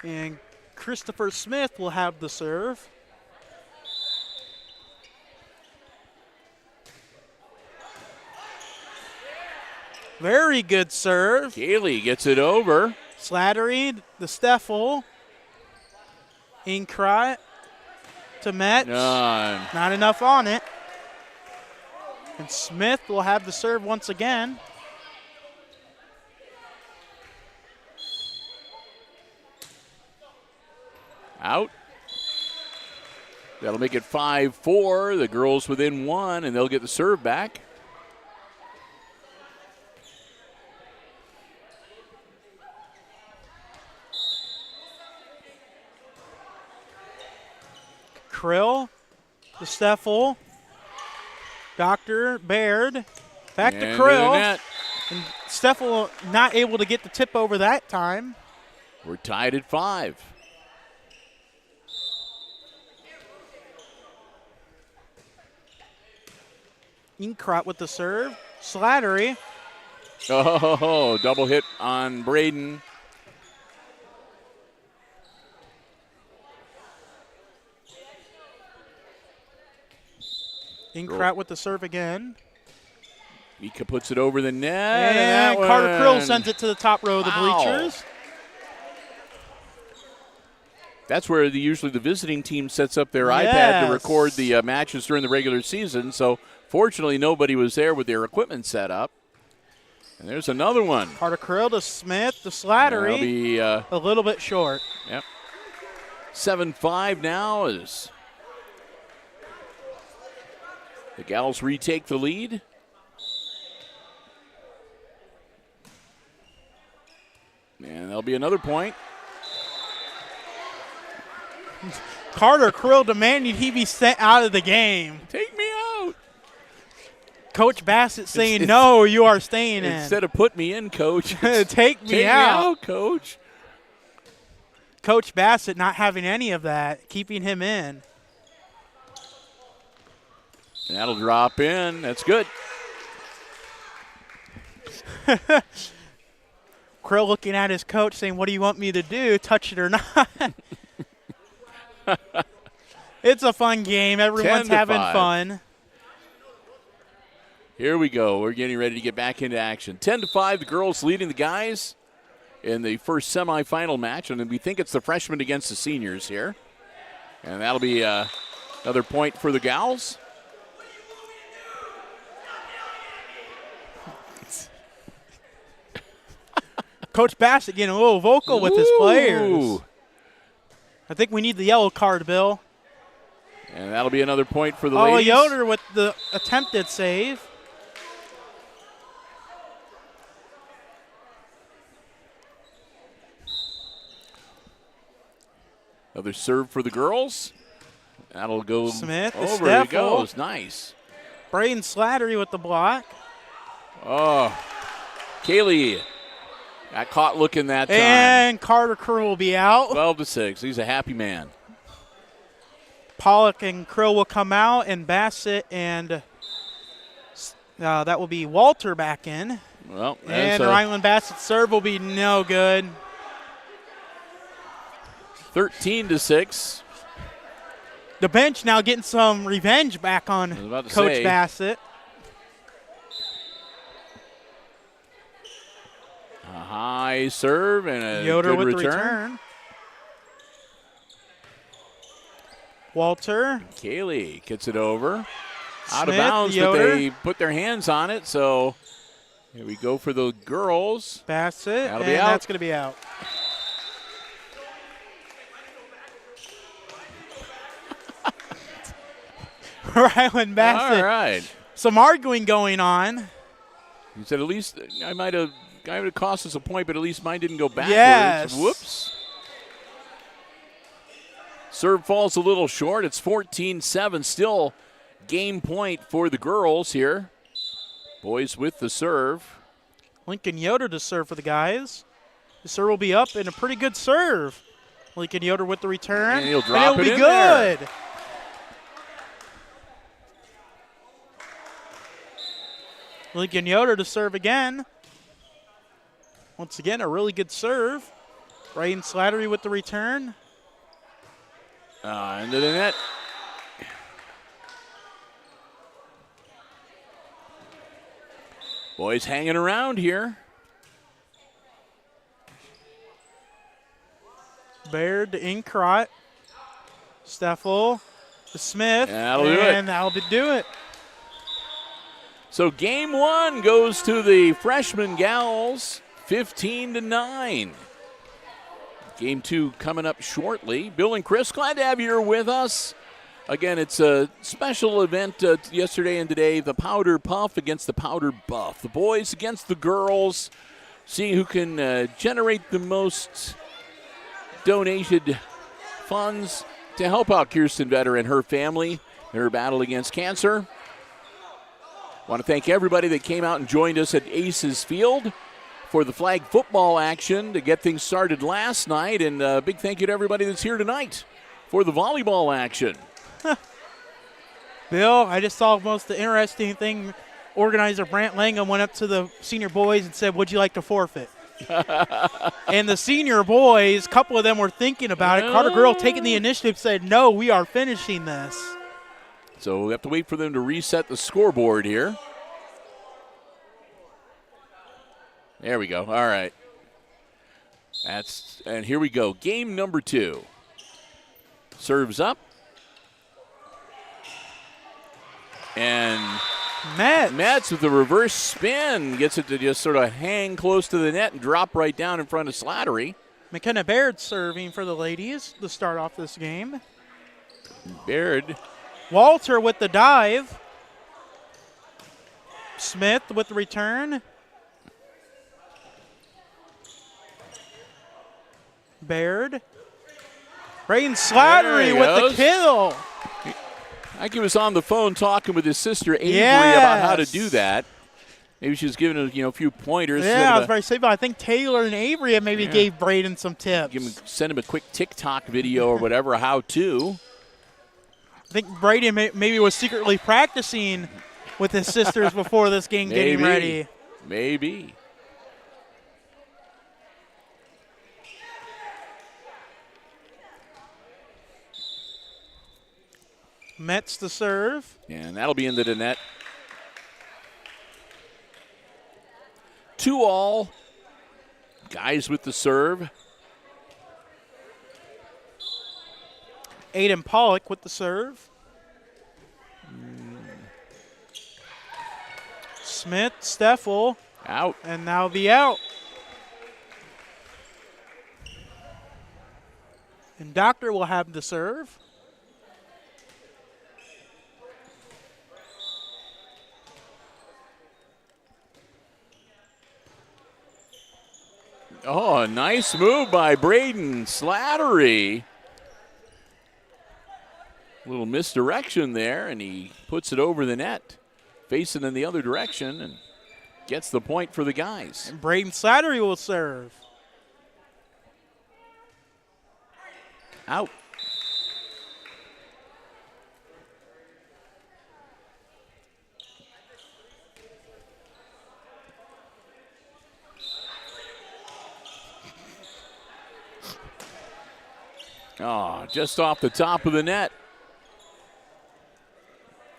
And Christopher Smith will have the serve. Very good serve. Kaylee gets it over. Slattery, the Steffel. Inkrot to Metz. None. Not enough on it. And Smith will have the serve once again. Out. That'll make it 5-4. The girls within 1, and they'll get the serve back. Krill, the Steffel, Dr. Baird, back to Krill. And Steffel not able to get the tip over that time. We're tied at 5. Inkrot with the serve. Slattery. Oh, double hit on Braden. Inkrot with the serve again. Mika puts it over the net. And Carter Krill sends it to the top row of the bleachers. That's where usually the visiting team sets up their iPad to record the matches during the regular season. So fortunately, nobody was there with their equipment set up. And there's another one. Carter Krill to Smith, to Slattery. That'll be a little bit short. Yep. 7-5 now as the Gals retake the lead. And there'll be another point. Carter Krill demanding he be sent out of the game. Take me out. Coach Bassett saying, no, you are staying in. Instead of put me in, Coach. Take me out, Coach. Coach Bassett not having any of that, keeping him in. That'll drop in. That's good. Krill looking at his coach saying, what do you want me to do, touch it or not? It's a fun game. Everyone's having fun. Here we go. We're getting ready to get back into action. 10-5, the girls leading the guys in the first semifinal match. And we think it's the freshmen against the seniors here. And that'll be another point for the Gals. Coach Bassett getting a little vocal with his players. I think we need the yellow card, Bill. And that'll be another point for the ladies. Yoder with the attempted save. Another serve for the girls. That'll go Smith, over. He goes. Nice. Braden Slattery with the block. Oh, Kaylee got caught looking that time. And Carter Krill will be out. 12-6. He's a happy man. Pollock and Krill will come out, and Bassett and that will be Walter back in. Well, and Ryland Bassett's serve will be no good. 13-6. The bench now getting some revenge back on Coach Bassett. A high serve and a Yoder good with return. the return. Walter. Kaylee gets it over. Out Smith, of bounds, Yoder. but they put their hands on it, so here we go for the girls. Bassett, That'll and be out. that's going to be out. Ryland Bassett. All right. Some arguing going on. He said, at least I might have cost us a point, but at least mine didn't go backwards. Yes. Whoops. Serve falls a little short. It's 14-7. Still game point for the girls here. Boys with the serve. Lincoln Yoder to serve for the guys. The serve will be up and a pretty good serve. Lincoln Yoder with the return. And he'll drop and it it'll be in good. there. Lincoln Yoder to serve again. Once again, a really good serve. Braden Slattery with the return. Into the net. Boys hanging around here. Baird to Inkrot. Steffel to Smith. That'll do it. And that'll do it. So game one goes to the freshman gals, 15-9. Game two coming up shortly. Bill and Chris, glad to have you here with us. Again, it's a special event yesterday and today, the Powderpuff against the Powderbuff. The boys against the girls, seeing who can generate the most donated funds to help out Kirsten Vetter and her family in her battle against cancer. Want to thank everybody that came out and joined us at Aces Field for the flag football action to get things started last night. And a big thank you to everybody that's here tonight for the volleyball action. Bill, I just saw most the interesting thing. Organizer Brant Langham went up to the senior boys and said, would you like to forfeit? And the senior boys, a couple of them were thinking about it. Carter Grill taking the initiative said, no, we are finishing this. So we have to wait for them to reset the scoreboard here. There we go. All right. And here we go. Game number two. Serves up. And Metz with the reverse spin gets it to just sort of hang close to the net and drop right down in front of Slattery. McKenna Baird serving for the ladies to start off this game. Baird. Walter with the dive. Smith with the return. Baird. Braden Slattery with the kill. I think he was on the phone talking with his sister Avery about how to do that. Maybe she was giving him a few pointers. Yeah, I was about to say, but I think Taylor and Avery maybe gave Braden some tips. Send him a quick TikTok video or whatever, how to. I think Braden maybe was secretly practicing with his sisters before this game getting ready. Maybe. Metz to serve. And that'll be into the net. 2-all. Guys with the serve. Aiden Pollock with the serve. Smith, Steffel. Out. And now the out. And Doctor will have the serve. Oh, a nice move by Braden Slattery. A little misdirection there, and he puts it over the net, facing in the other direction, and gets the point for the guys. And Braden Slattery will serve. Out. Oh, just off the top of the net.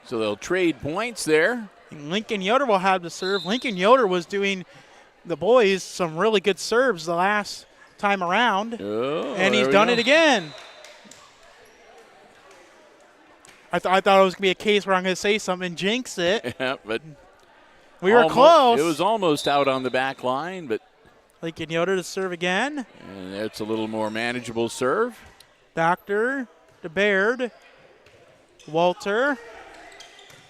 So they'll trade points there. And Lincoln Yoder will have to serve. Lincoln Yoder was doing the boys some really good serves the last time around. Oh, and he's done it again. I thought it was going to be a case where I'm going to say something and jinx it. Yeah, but we were close. It was almost out on the back line, but Lincoln Yoder to serve again. And it's a little more manageable serve. Doctor to Baird. Walter.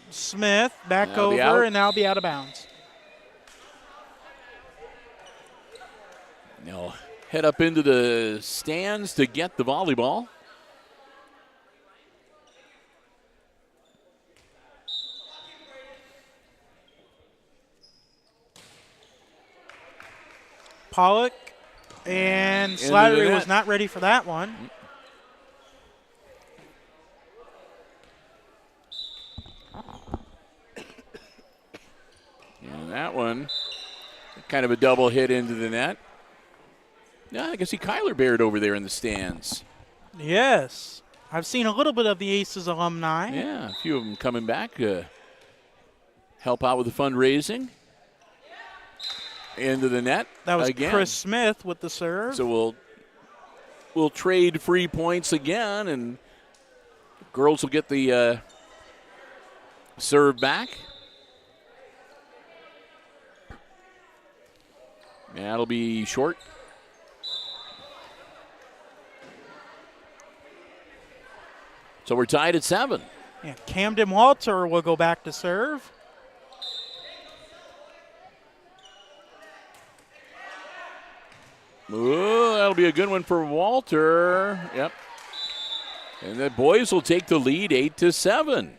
Smith back over, and now be out of bounds. Now head up into the stands to get the volleyball. Pollock and Slattery was not ready for that one. And that one, kind of a double hit into the net. Yeah, I can see Kyler Baird over there in the stands. Yes. I've seen a little bit of the Aces alumni. Yeah, a few of them coming back to help out with the fundraising. Into the net. That was again. Chris Smith with the serve. So we'll trade free points again, and girls will get the serve back. Yeah, it'll be short. So we're tied at 7. Yeah, Camden Walter will go back to serve. Ooh, that'll be a good one for Walter. Yep. And the boys will take the lead 8-7.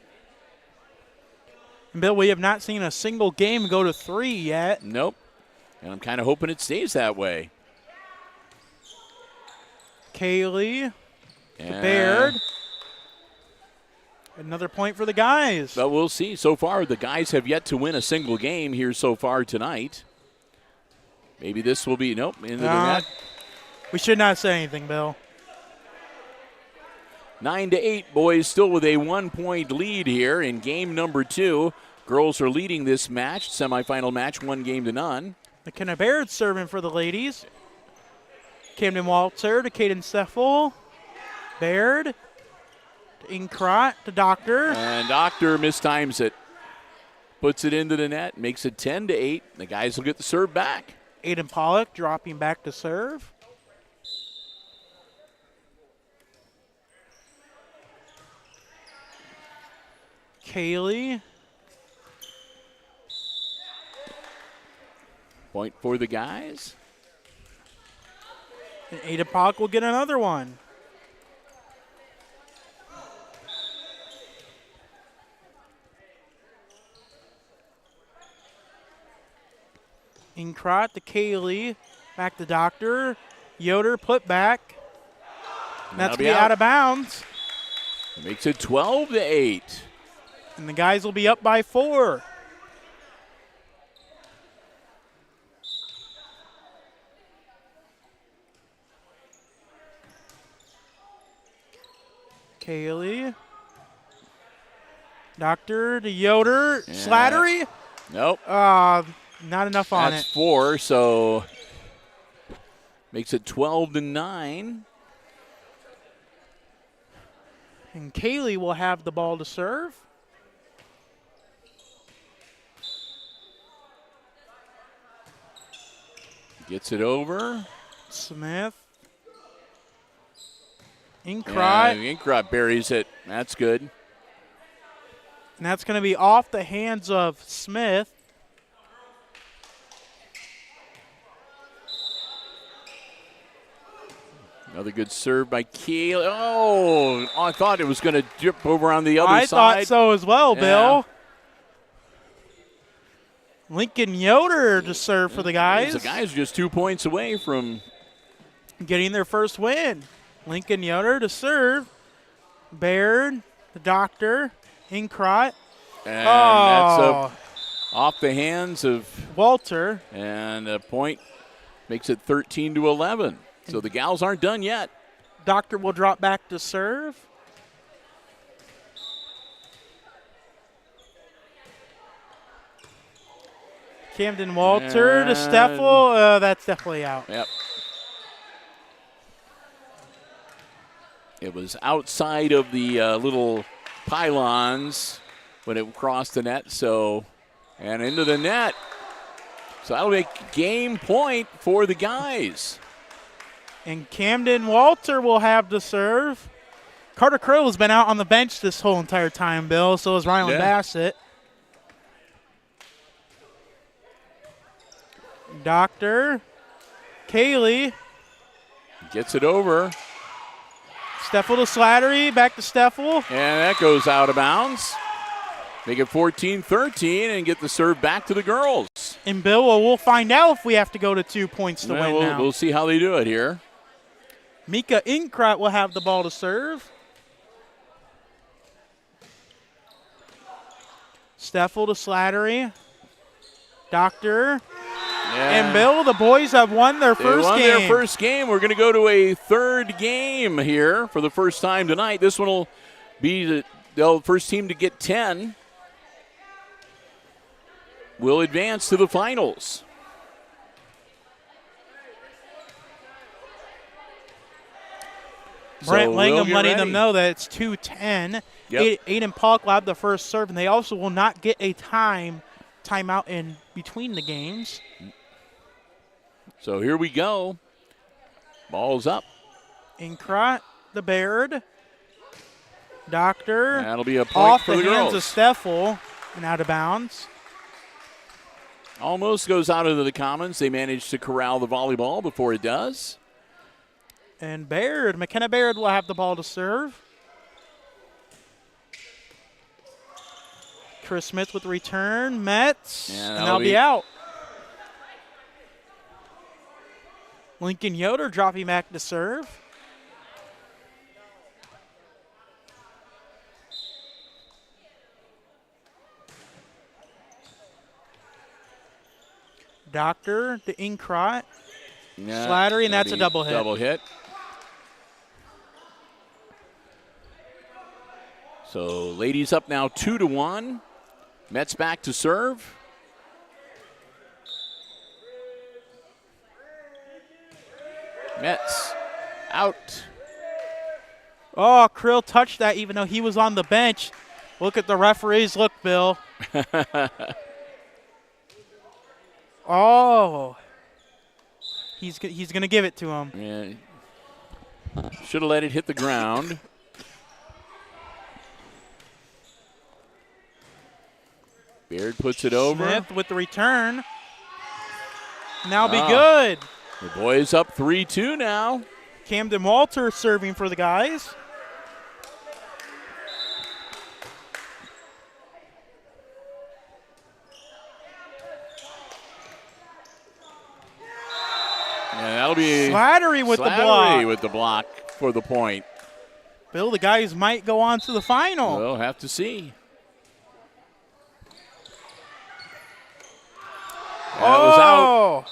Bill, we have not seen a single game go to 3 yet. Nope. And I'm kind of hoping it stays that way. Kaylee to Baird. Another point for the guys. But we'll see. So far, the guys have yet to win a single game here so far tonight. Maybe this will be, nope, into the net. We should not say anything, Bill. 9-8, boys still with a 1-point lead here in game number 2. Girls are leading this match, semifinal match, 1-0. McKenna Baird serving for the ladies. Camden Walter to Caden Steffel. Baird to Inkrot to Doctor. And Doctor mistimes it. Puts it into the net, makes it 10-8. The guys will get the serve back. Aiden Pollock dropping back to serve. Kaylee. Point for the guys. And Aiden Pollock will get another one. Inkrot to Kaylee. Back to Doctor. Yoder put back. And that's going to be out of bounds. It makes it 12-8. And the guys will be up by 4. Kaylee. Doctor to Yoder. Yeah. Slattery. Nope. Not enough on it. That's 4, so makes it 12-9. And Kaylee will have the ball to serve. Gets it over. Smith. Inkrot. Yeah, Inkrot buries it. That's good. And that's going to be off the hands of Smith. Another good serve by Keel. Oh, I thought it was going to dip over on the other I side. thought so as well, Yeah. Bill. Lincoln Yoder to serve for the guys. The guys are just 2 points away from getting their first win. Lincoln Yoder to serve. Baird, the doctor, Inkrot. And that's off the hands of Walter. And a point makes it 13-11. So the gals aren't done yet. Doctor will drop back to serve. Camden Walter to Steffel. That's definitely out. Yep. It was outside of the little pylons when it crossed the net. And into the net. So that'll make game point for the guys. And Camden Walter will have to serve. Carter Krill has been out on the bench this whole entire time, Bill. So is Rylan Bassett. Doctor. Kaylee. Gets it over. Steffel to Slattery. Back to Steffel. And that goes out of bounds. Make it 14-13 and get the serve back to the girls. And Bill, well, we'll find out if we have to go to 2 points to win now. We'll see how they do it here. Mika Inkrot will have the ball to serve. Steffel to Slattery. Doctor. And Bill, the boys have won their first game. They won their first game. We're going to go to a third game here for the first time tonight. This one will be the first team to get 10 will advance to the finals. Brent Langham letting them know that it's 2-10. Yep. Aiden Polk will have the first serve, and they also will not get a timeout in between the games. So here we go. Ball's up. Inkrot, the Baird. Doctor. That'll be a point off for the hands girls. of Steffel and out of bounds. Almost goes out into the commons. They managed to corral the volleyball before it does. And Baird, McKenna Baird will have the ball to serve. Chris Smith with the return. Metz. And they'll be out. Lincoln Yoder dropping back to serve. Doctor to Inkrot. Slattery, and that's a double hit. Double hit. So ladies up now 2-1. Mets back to serve. Mets out. Oh, Krill touched that even though he was on the bench. Look at the referee's look, Bill. Oh. He's going to give it to him. Yeah. Should have let it hit the ground. Baird puts it over. Smith with the return. Now be good. The boys up 3-2 now. Camden Walter serving for the guys. And that'll be Slattery with the block. with the block for the point. Bill, the guys might go on to the final. We'll have to see. That was out.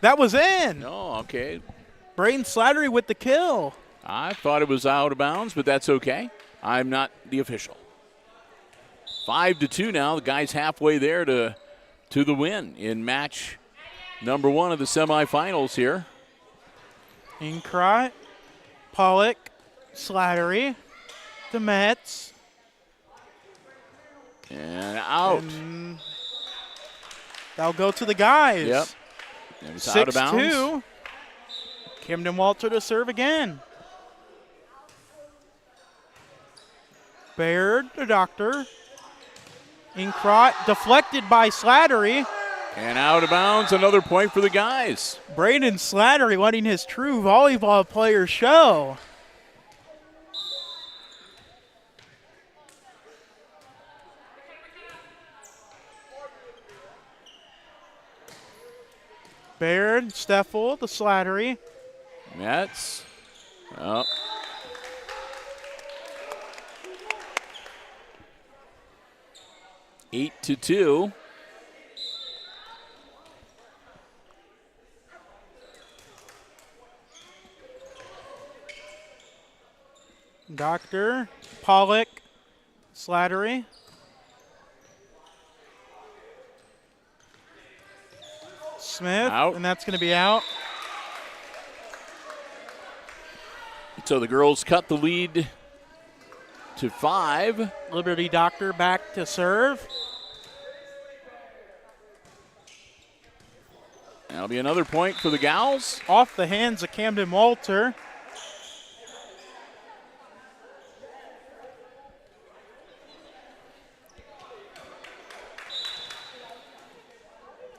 That was in. Oh, okay. Braden Slattery with the kill. I thought it was out of bounds, but that's okay. I'm not the official. 5-2 now. The guys halfway there to the win in match number 1 of the semifinals here. Inkrot, Pollock, Slattery, the Mets. And out. And that'll go to the guys. Yep. It was out of bounds. 6-2. Camden Walter to serve again. Baird, the doctor. Inkrot deflected by Slattery. And out of bounds, another point for the guys. Braden Slattery letting his true volleyball player show. Baird, Steffel, the Slattery. Mets. Oh. Eight to 2. Doctor, Pollock, Slattery. Smith, out. And that's going to be out. So the girls cut the lead to 5. Liberty Doctor back to serve. That'll be another point for the gals. Off the hands of Camden Walter.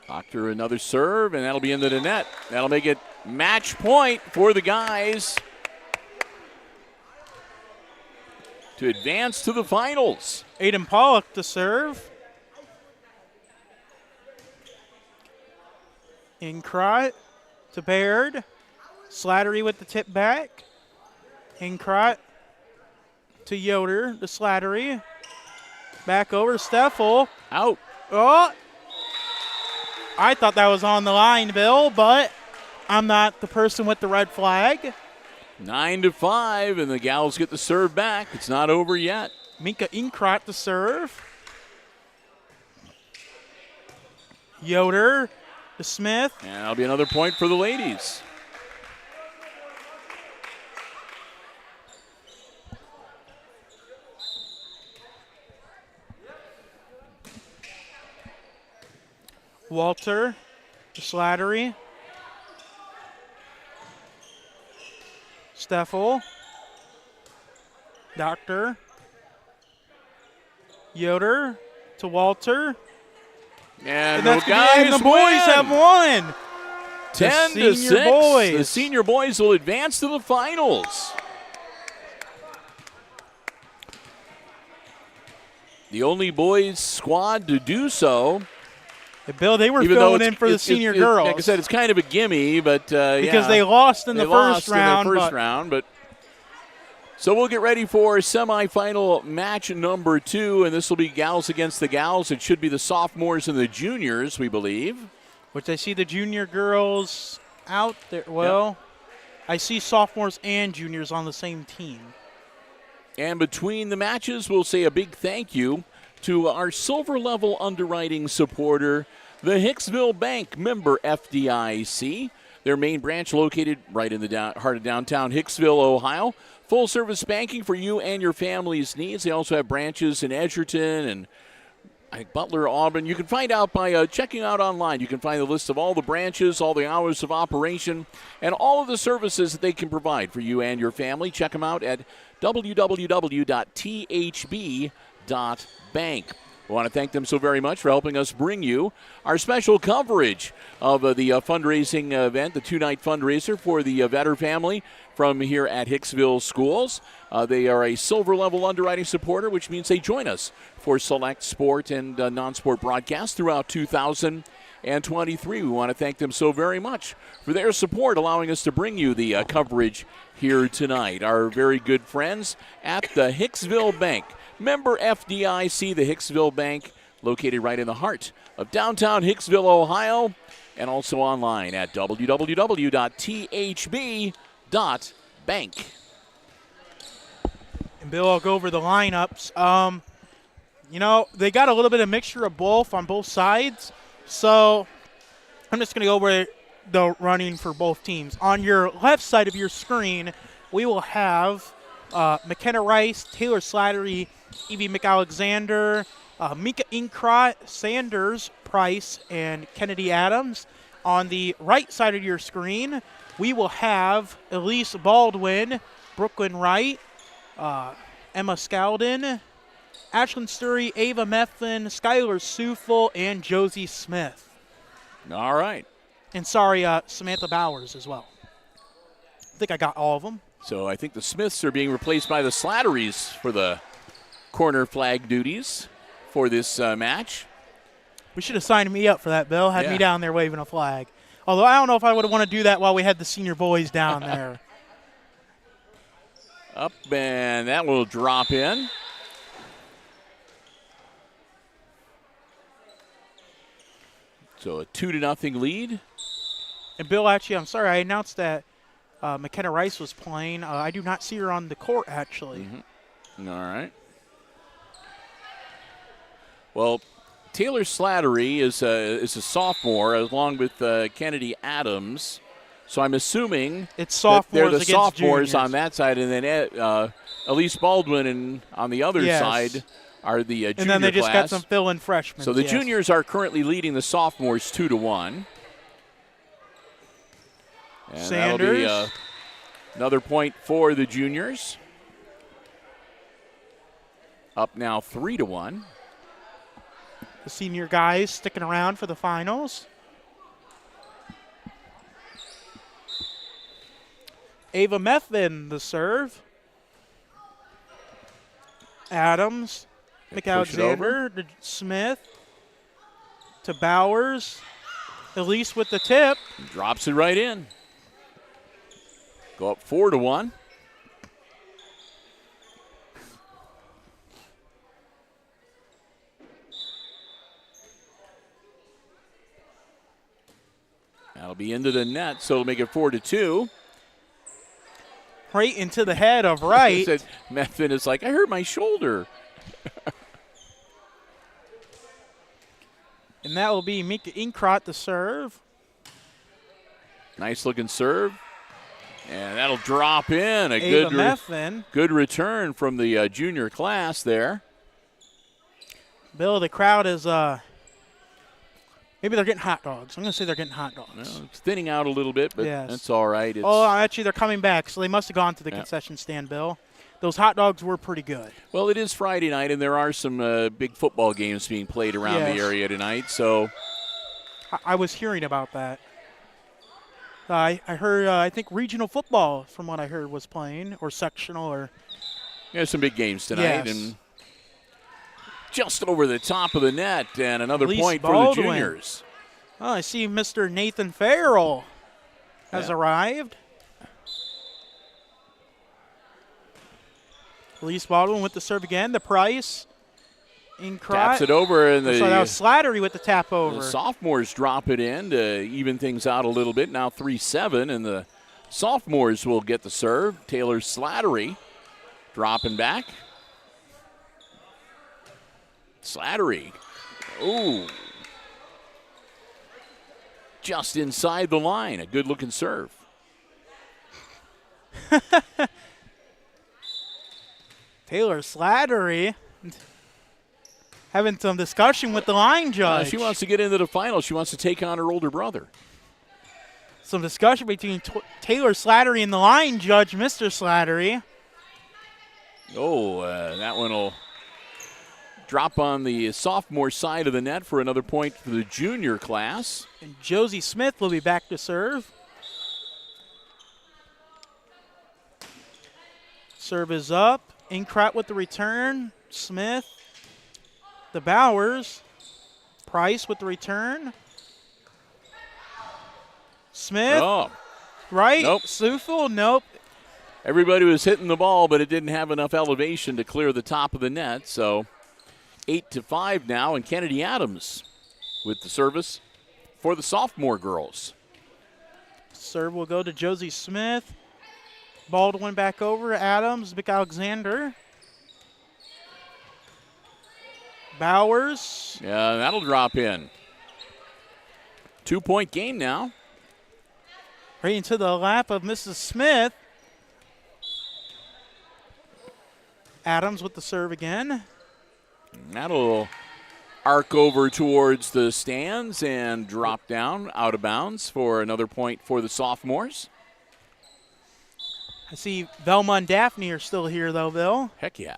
Doctor another serve, and that'll be into the net. That'll make it match point for the guys to advance to the finals. Aiden Pollock to serve. Inkrot to Baird. Slattery with the tip back. Inkrot to Yoder to Slattery. Back over Steffel. Out. Oh! I thought that was on the line, Bill, but I'm not the person with the red flag. 9 to 5, and the gals get the serve back. It's not over yet. Minka Inkrot to serve. Yoder to Smith. And that'll be another point for the ladies. Walter to Slattery. Steffel. Doctor. Yoder to Walter. And that's the guys the boys win. have won. 10 to 6. Boys. The senior boys will advance to the finals. The only boys squad to do so. Bill, they were Even though filling in for the senior it, girls. Like I said, it's kind of a gimme, but because they lost in the first round. But so we'll get ready for semifinal match number 2, and this will be gals against the gals. It should be the sophomores and the juniors, we believe. Which I see the junior girls out there. Well, I see sophomores and juniors on the same team. And between the matches, we'll say a big thank you to our silver level underwriting supporter, the Hicksville Bank, member FDIC. Their main branch located right in the heart of downtown Hicksville, Ohio. Full service banking for you and your family's needs. They also have branches in Edgerton and Butler, Auburn. You can find out by checking out online. You can find the list of all the branches, all the hours of operation, and all of the services that they can provide for you and your family. Check them out at www.thb.bank. We want to thank them so very much for helping us bring you our special coverage of the fundraising event, the 2-night fundraiser for the Vetter family from here at Hicksville Schools. They are a silver level underwriting supporter, which means they join us for select sport and non-sport broadcasts throughout 2023. We want to thank them so very much for their support, allowing us to bring you the coverage here tonight. Our very good friends at the Hicksville Bank. Member FDIC, the Hicksville Bank, located right in the heart of downtown Hicksville, Ohio, and also online at www.thb.bank. And Bill, I'll go over the lineups. They got a little bit of mixture of both on both sides, so I'm just going to go over the running for both teams. On your left side of your screen, we will have McKenna Rice, Taylor Slattery, Evie McAlexander, Mika Inkrot, Sanders, Price, and Kennedy Adams. On the right side of your screen, we will have Elise Baldwin, Brooklyn Wright, Emma Scowden, Ashlyn Sturry, Ava Mefflin, Skylar Sufel, and Josie Smith. All right. And sorry, Samantha Bowers as well. I think I got all of them. So I think the Smiths are being replaced by the Slatterys for the corner flag duties for this match. We should have signed me up for that, Bill. Had Yeah. me down there waving a flag. Although I don't know if I would want to do that while we had the senior boys down there. Up, and that will drop in. So a 2-0 lead. And Bill, actually, I'm sorry, I announced that McKenna Rice was playing. I do not see her on the court, actually. Mm-hmm. All right. Well, Taylor Slattery is a sophomore, along with Kennedy Adams. So I'm assuming it's sophomores they're the against sophomores juniors on that side, and then Elise Baldwin and on the other side are the junior class. And then they just got some fill-in freshmen. So the juniors are currently leading the sophomores 2-1. And Sanders. that'll be another point for the juniors. Up now 3-1. The senior guys sticking around for the finals. Ava Methvin, the serve. Adams, McAlexander to Smith, to Bowers. Elise with the tip. Drops it right in. Go up 4-1. That'll be into the net, so it'll make it 4-2. Right into the head of Wright. Methvin is like, I hurt my shoulder. And that will be Mika Inkrot to serve. Nice looking serve. And that'll drop in. Methvin. Good return from the junior class there. Bill, the crowd is maybe they're getting hot dogs. I'm going to say they're getting hot dogs. Well, it's thinning out a little bit, but that's all right. Actually, they're coming back, so they must have gone to the concession stand, Bill. Those hot dogs were pretty good. Well, it is Friday night, and there are some big football games being played around the area tonight. So I was hearing about that. I heard, I think regional football, from what I heard, was playing, or sectional. Or some big games tonight. Yes. And just over the top of the net, and another point Baldwin. for the juniors. Oh, I see Mr. Nathan Farrell has arrived. Elise Baldwin with the serve again. The Price. Taps it over, and that was Slattery with the tap over. The sophomores drop it in to even things out a little bit. Now 3-7, and the sophomores will get the serve. Taylor Slattery dropping back. Slattery. Ooh. Just inside the line. A good-looking serve. Taylor Slattery having some discussion with the line judge. She wants to get into the final. She wants to take on her older brother. Some discussion between Taylor Slattery and the line judge, Mr. Slattery. Oh, that one will drop on the sophomore side of the net for another point for the junior class. And Josie Smith will be back to serve. Serve is up. Inkrot with the return. Smith. The Bowers. Price with the return. Smith. Oh. Right? Nope. Sufel? Nope. Everybody was hitting the ball, but it didn't have enough elevation to clear the top of the net. So 8-5 now, and Kennedy Adams with the service for the sophomore girls. Serve will go to Josie Smith. Baldwin back over. Adams. McAlexander. Bowers. Yeah, that'll drop in. 2-point game now. Right into the lap of Mrs. Smith. Adams with the serve again. That'll arc over towards the stands and drop down out of bounds for another point for the sophomores. I see Velma and Daphne are still here, though, Bill. Heck yeah.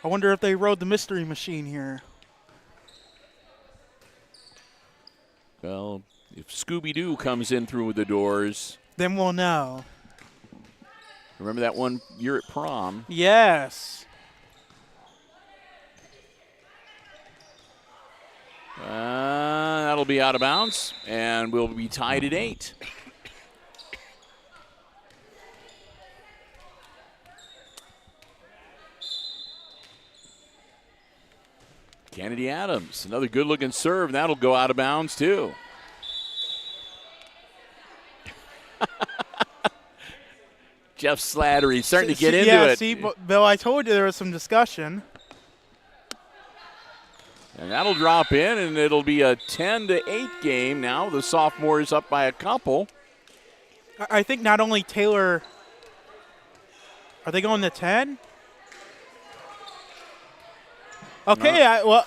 I wonder if they rode the mystery machine here. Well, if Scooby-Doo comes in through the doors. Then we'll know. Remember that one year at prom? Yes. That'll be out of bounds, and we'll be tied at 8. Kennedy Adams, another good-looking serve, and that'll go out of bounds, too. Jeff Slattery starting to get into it. Yeah, see, Bill, I told you there was some discussion. And that'll drop in, and it'll be a 10-8 game now. The sophomores up by a couple. I think not only Taylor, are they going to 10? Okay, No.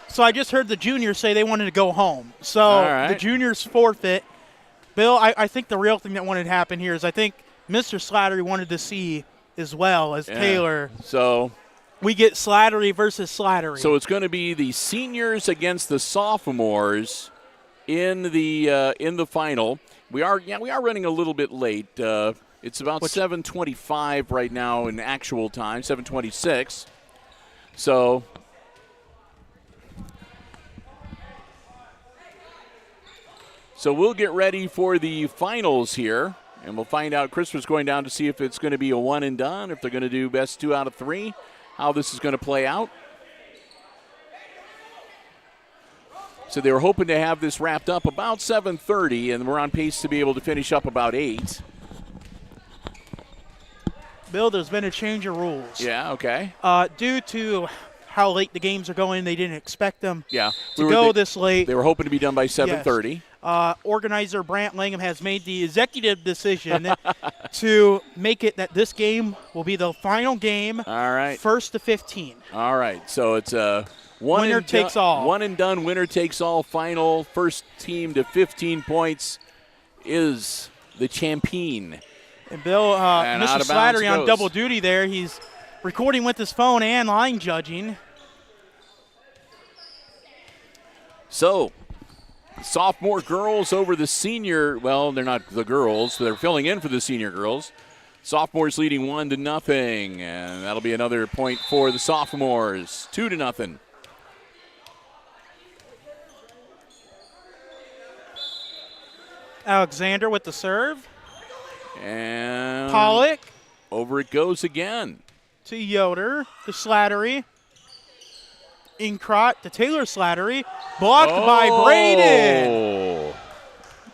So I just heard the juniors say they wanted to go home. So the juniors forfeit. Bill, I think the real thing that wanted to happen here is I think Mr. Slattery wanted to see as well as Taylor. So we get Slattery versus Slattery. So it's going to be the seniors against the sophomores in the final. We are running a little bit late. It's about 7:25 right now in actual time, 7:26. So we'll get ready for the finals here, and we'll find out. Chris was going down to see if it's going to be a one and done, if they're going to do best 2 out of 3, how this is going to play out. So they were hoping to have this wrapped up about 7:30, and we're on pace to be able to finish up about 8. Bill, there's been a change of rules. Yeah, okay. Due to how late the games are going, they didn't expect them to go this late. They were hoping to be done by 7:30. Yes. Organizer Brant Langham has made the executive decision to make it that this game will be the final game. All right. 1st to 15. All right. So it's a winner takes all. One and done, winner takes all final. First team to 15 points is the champion. And Bill, Mr. Slattery on double duty there. He's recording with his phone and line judging. So, sophomore girls over the senior, well, they're not the girls, they're filling in for the senior girls. Sophomores leading 1-0, and that'll be another point for the sophomores, 2-0. Alexander with the serve. And Pollock. Over it goes again. To Yoder, to Slattery. Inkrot to Taylor Slattery. Blocked by Braden.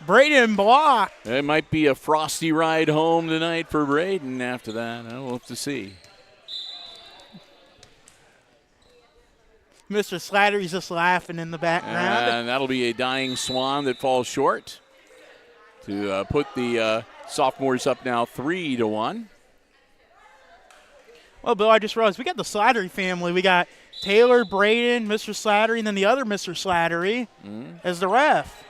Braden blocked. It might be a frosty ride home tonight for Braden after that. We'll have to see. Mr. Slattery's just laughing in the background. And that'll be a dying swan that falls short to put the sophomores up now 3-1. Well, Bill, I just realized we got the Slattery family. We got Taylor, Braden, Mr. Slattery, and then the other Mr. Slattery as the ref.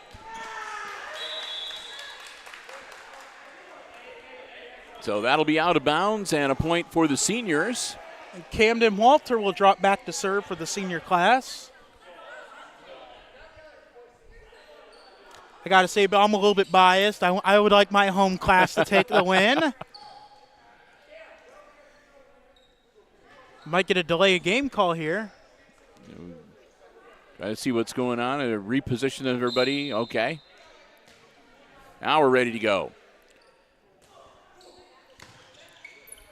So that'll be out of bounds and a point for the seniors. And Camden Walter will drop back to serve for the senior class. I got to say, Bill, I'm a little bit biased. I would like my home class to take the win. Might get a delay of game call here. Try to see what's going on and reposition everybody. Okay. Now we're ready to go.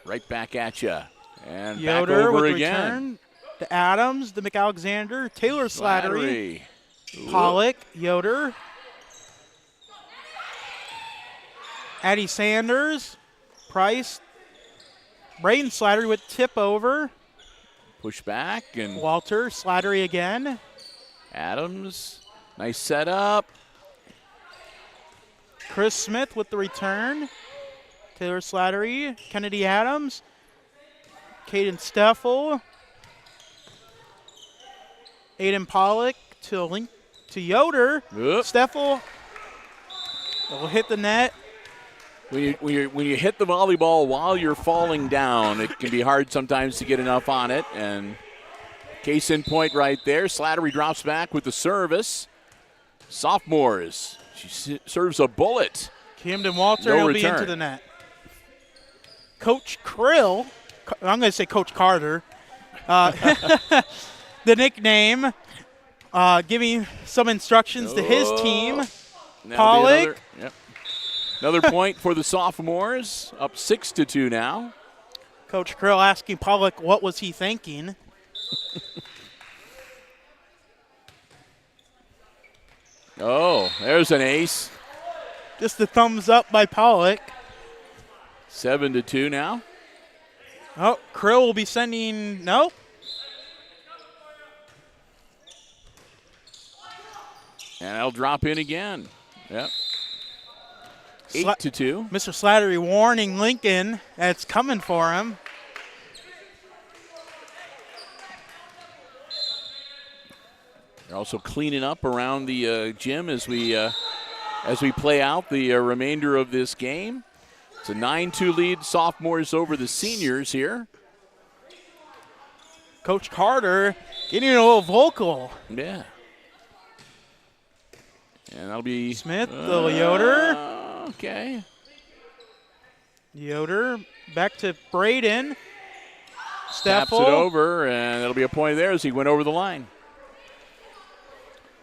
Right back at you. And Yoder back over with again. Return to Adams, to McAlexander, Taylor Slattery. Pollock, Yoder. Addie Sanders, Price. Braden Slattery with tip over. Push back and Walter, Slattery again. Adams, nice setup. Chris Smith with the return. Taylor Slattery, Kennedy Adams. Caden Steffel. Aiden Pollock to Yoder. Oop. Steffel will hit the net. When you hit the volleyball while you're falling down, it can be hard sometimes to get enough on it. And case in point right there, Slattery drops back with the service. sophomores. She serves a bullet. Camden Walter No will be return. into the net. Coach Krill, I'm going to say Coach Carter, the nickname, giving some instructions to his team. Pollock. Another point for the sophomores, up 6-2 now. Coach Krill asking Pollock what was he thinking. Oh, there's an ace. Just a thumbs up by Pollock. 7-2 now. Oh, Krill will be sending, no. And that'll drop in again. Yep. 8-2. Mr. Slattery warning Lincoln that it's coming for him. They're also cleaning up around the gym as we play out the remainder of this game. It's a 9-2 lead, sophomores over the seniors here. Coach Carter getting a little vocal. Yeah. And that'll be Smith, the Yoder. Okay. Yoder back to Braden. Taps it over, and it'll be a point there as he went over the line.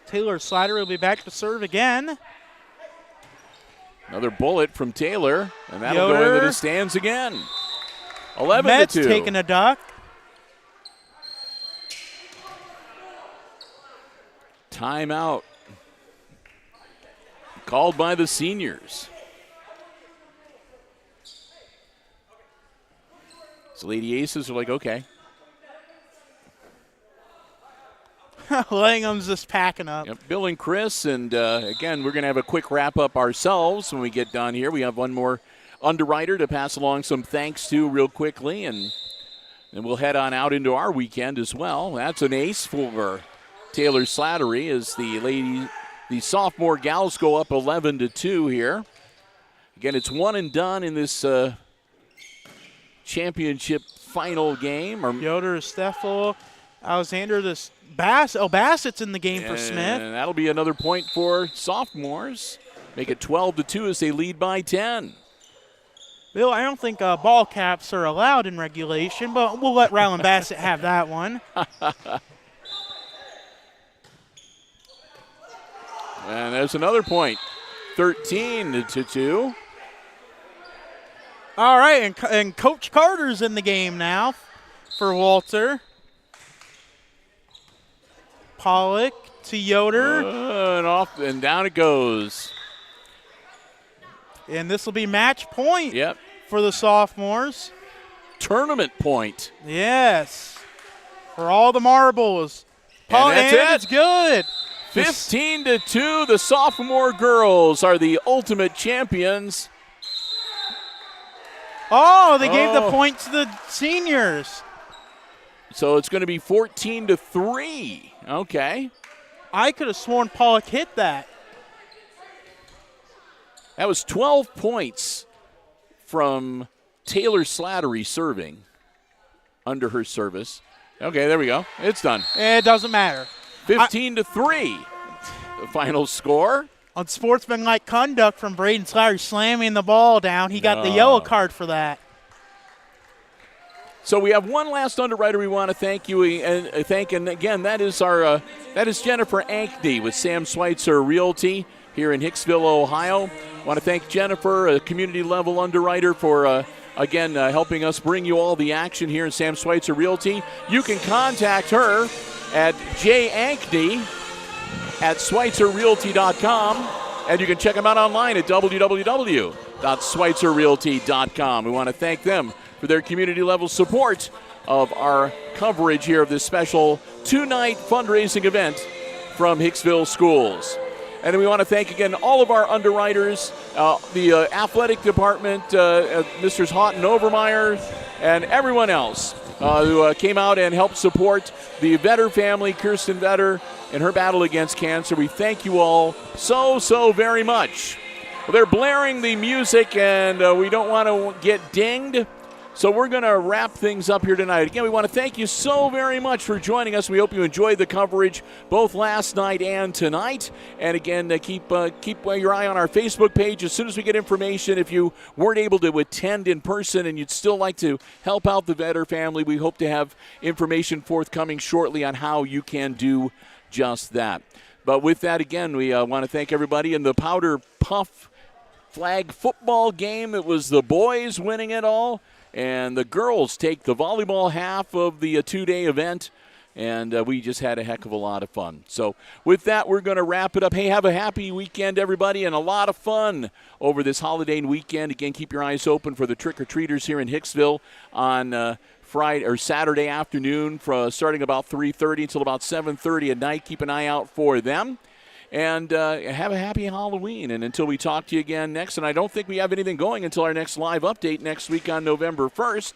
Taylor Slider will be back to serve again. Another bullet from Taylor, and that'll go into the stands again. 11-2. Metz taking a duck. Timeout. Called by the seniors. So Lady Aces are like, okay. Langham's just packing up. Yep, Bill and Chris, and again, we're going to have a quick wrap-up ourselves when we get done here. We have one more underwriter to pass along some thanks to real quickly, and then we'll head on out into our weekend as well. That's an ace for Taylor Slattery as the sophomore gals go up 11-2 here. Again, it's one and done in this championship final game. Yoder, Steffel, Alexander, this Bassett's in the game for Smith. And that'll be another point for sophomores. Make it 12-2 as they lead by 10. Bill, I don't think ball caps are allowed in regulation, but we'll let Ryland Bassett have that one. And there's another point, 13-2. All right, and Coach Carter's in the game now for Walter. Pollock to Yoder. And off and down it goes. And this will be match point for the sophomores. Tournament point. Yes. For all the marbles. And that's it. It's good. 15-2, the sophomore girls are the ultimate champions. Oh, they gave the point to the seniors. So it's going to be 14-3. Okay. I could have sworn Pollock hit that. That was 12 points from Taylor Slattery serving under her service. Okay, there we go. It's done. It doesn't matter. 15-3, the final score. Unsportsmanlike conduct from Braden Slattery slamming the ball down. He got the yellow card for that. So we have one last underwriter we want to thank you and again that is Jennifer Ankney with Sam Schweitzer Realty here in Hicksville, Ohio. I want to thank Jennifer, a community level underwriter, for helping us bring you all the action here in Sam Schweitzer Realty. You can contact her at jankney@schweitzerrealty.com, and you can check them out online at www.schweitzerrealty.com. We want to thank them for their community level support of our coverage here of this special two-night fundraising event from Hicksville Schools. And we want to thank again all of our underwriters, the athletic department, Mrs. Houghton Overmeyer, and everyone else who came out and helped support the Vetter family, Kirsten Vetter, in her battle against cancer. We thank you all so very much. Well, they're blaring the music, and we don't want to get dinged. So we're going to wrap things up here tonight. Again, we want to thank you so very much for joining us. We hope you enjoyed the coverage both last night and tonight. And again, keep your eye on our Facebook page. As soon as we get information, if you weren't able to attend in person and you'd still like to help out the Vetter family, we hope to have information forthcoming shortly on how you can do just that. But with that, again, we want to thank everybody in the Powderpuff flag football game. It was the boys winning it all. And the girls take the volleyball half of the two-day event, and we just had a heck of a lot of fun. So with that, we're going to wrap it up. Hey, have a happy weekend, everybody, and a lot of fun over this holiday weekend. Again, keep your eyes open for the trick-or-treaters here in Hicksville on Friday or Saturday afternoon, starting about 3:30 until about 7:30 at night. Keep an eye out for them. And have a happy Halloween. And until we talk to you again next, and I don't think we have anything going until our next live update next week on November 1st.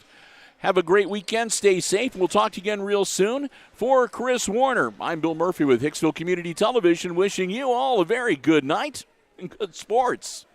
Have a great weekend. Stay safe. We'll talk to you again real soon. For Chris Warner, I'm Bill Murphy with Hicksville Community Television, wishing you all a very good night and good sports.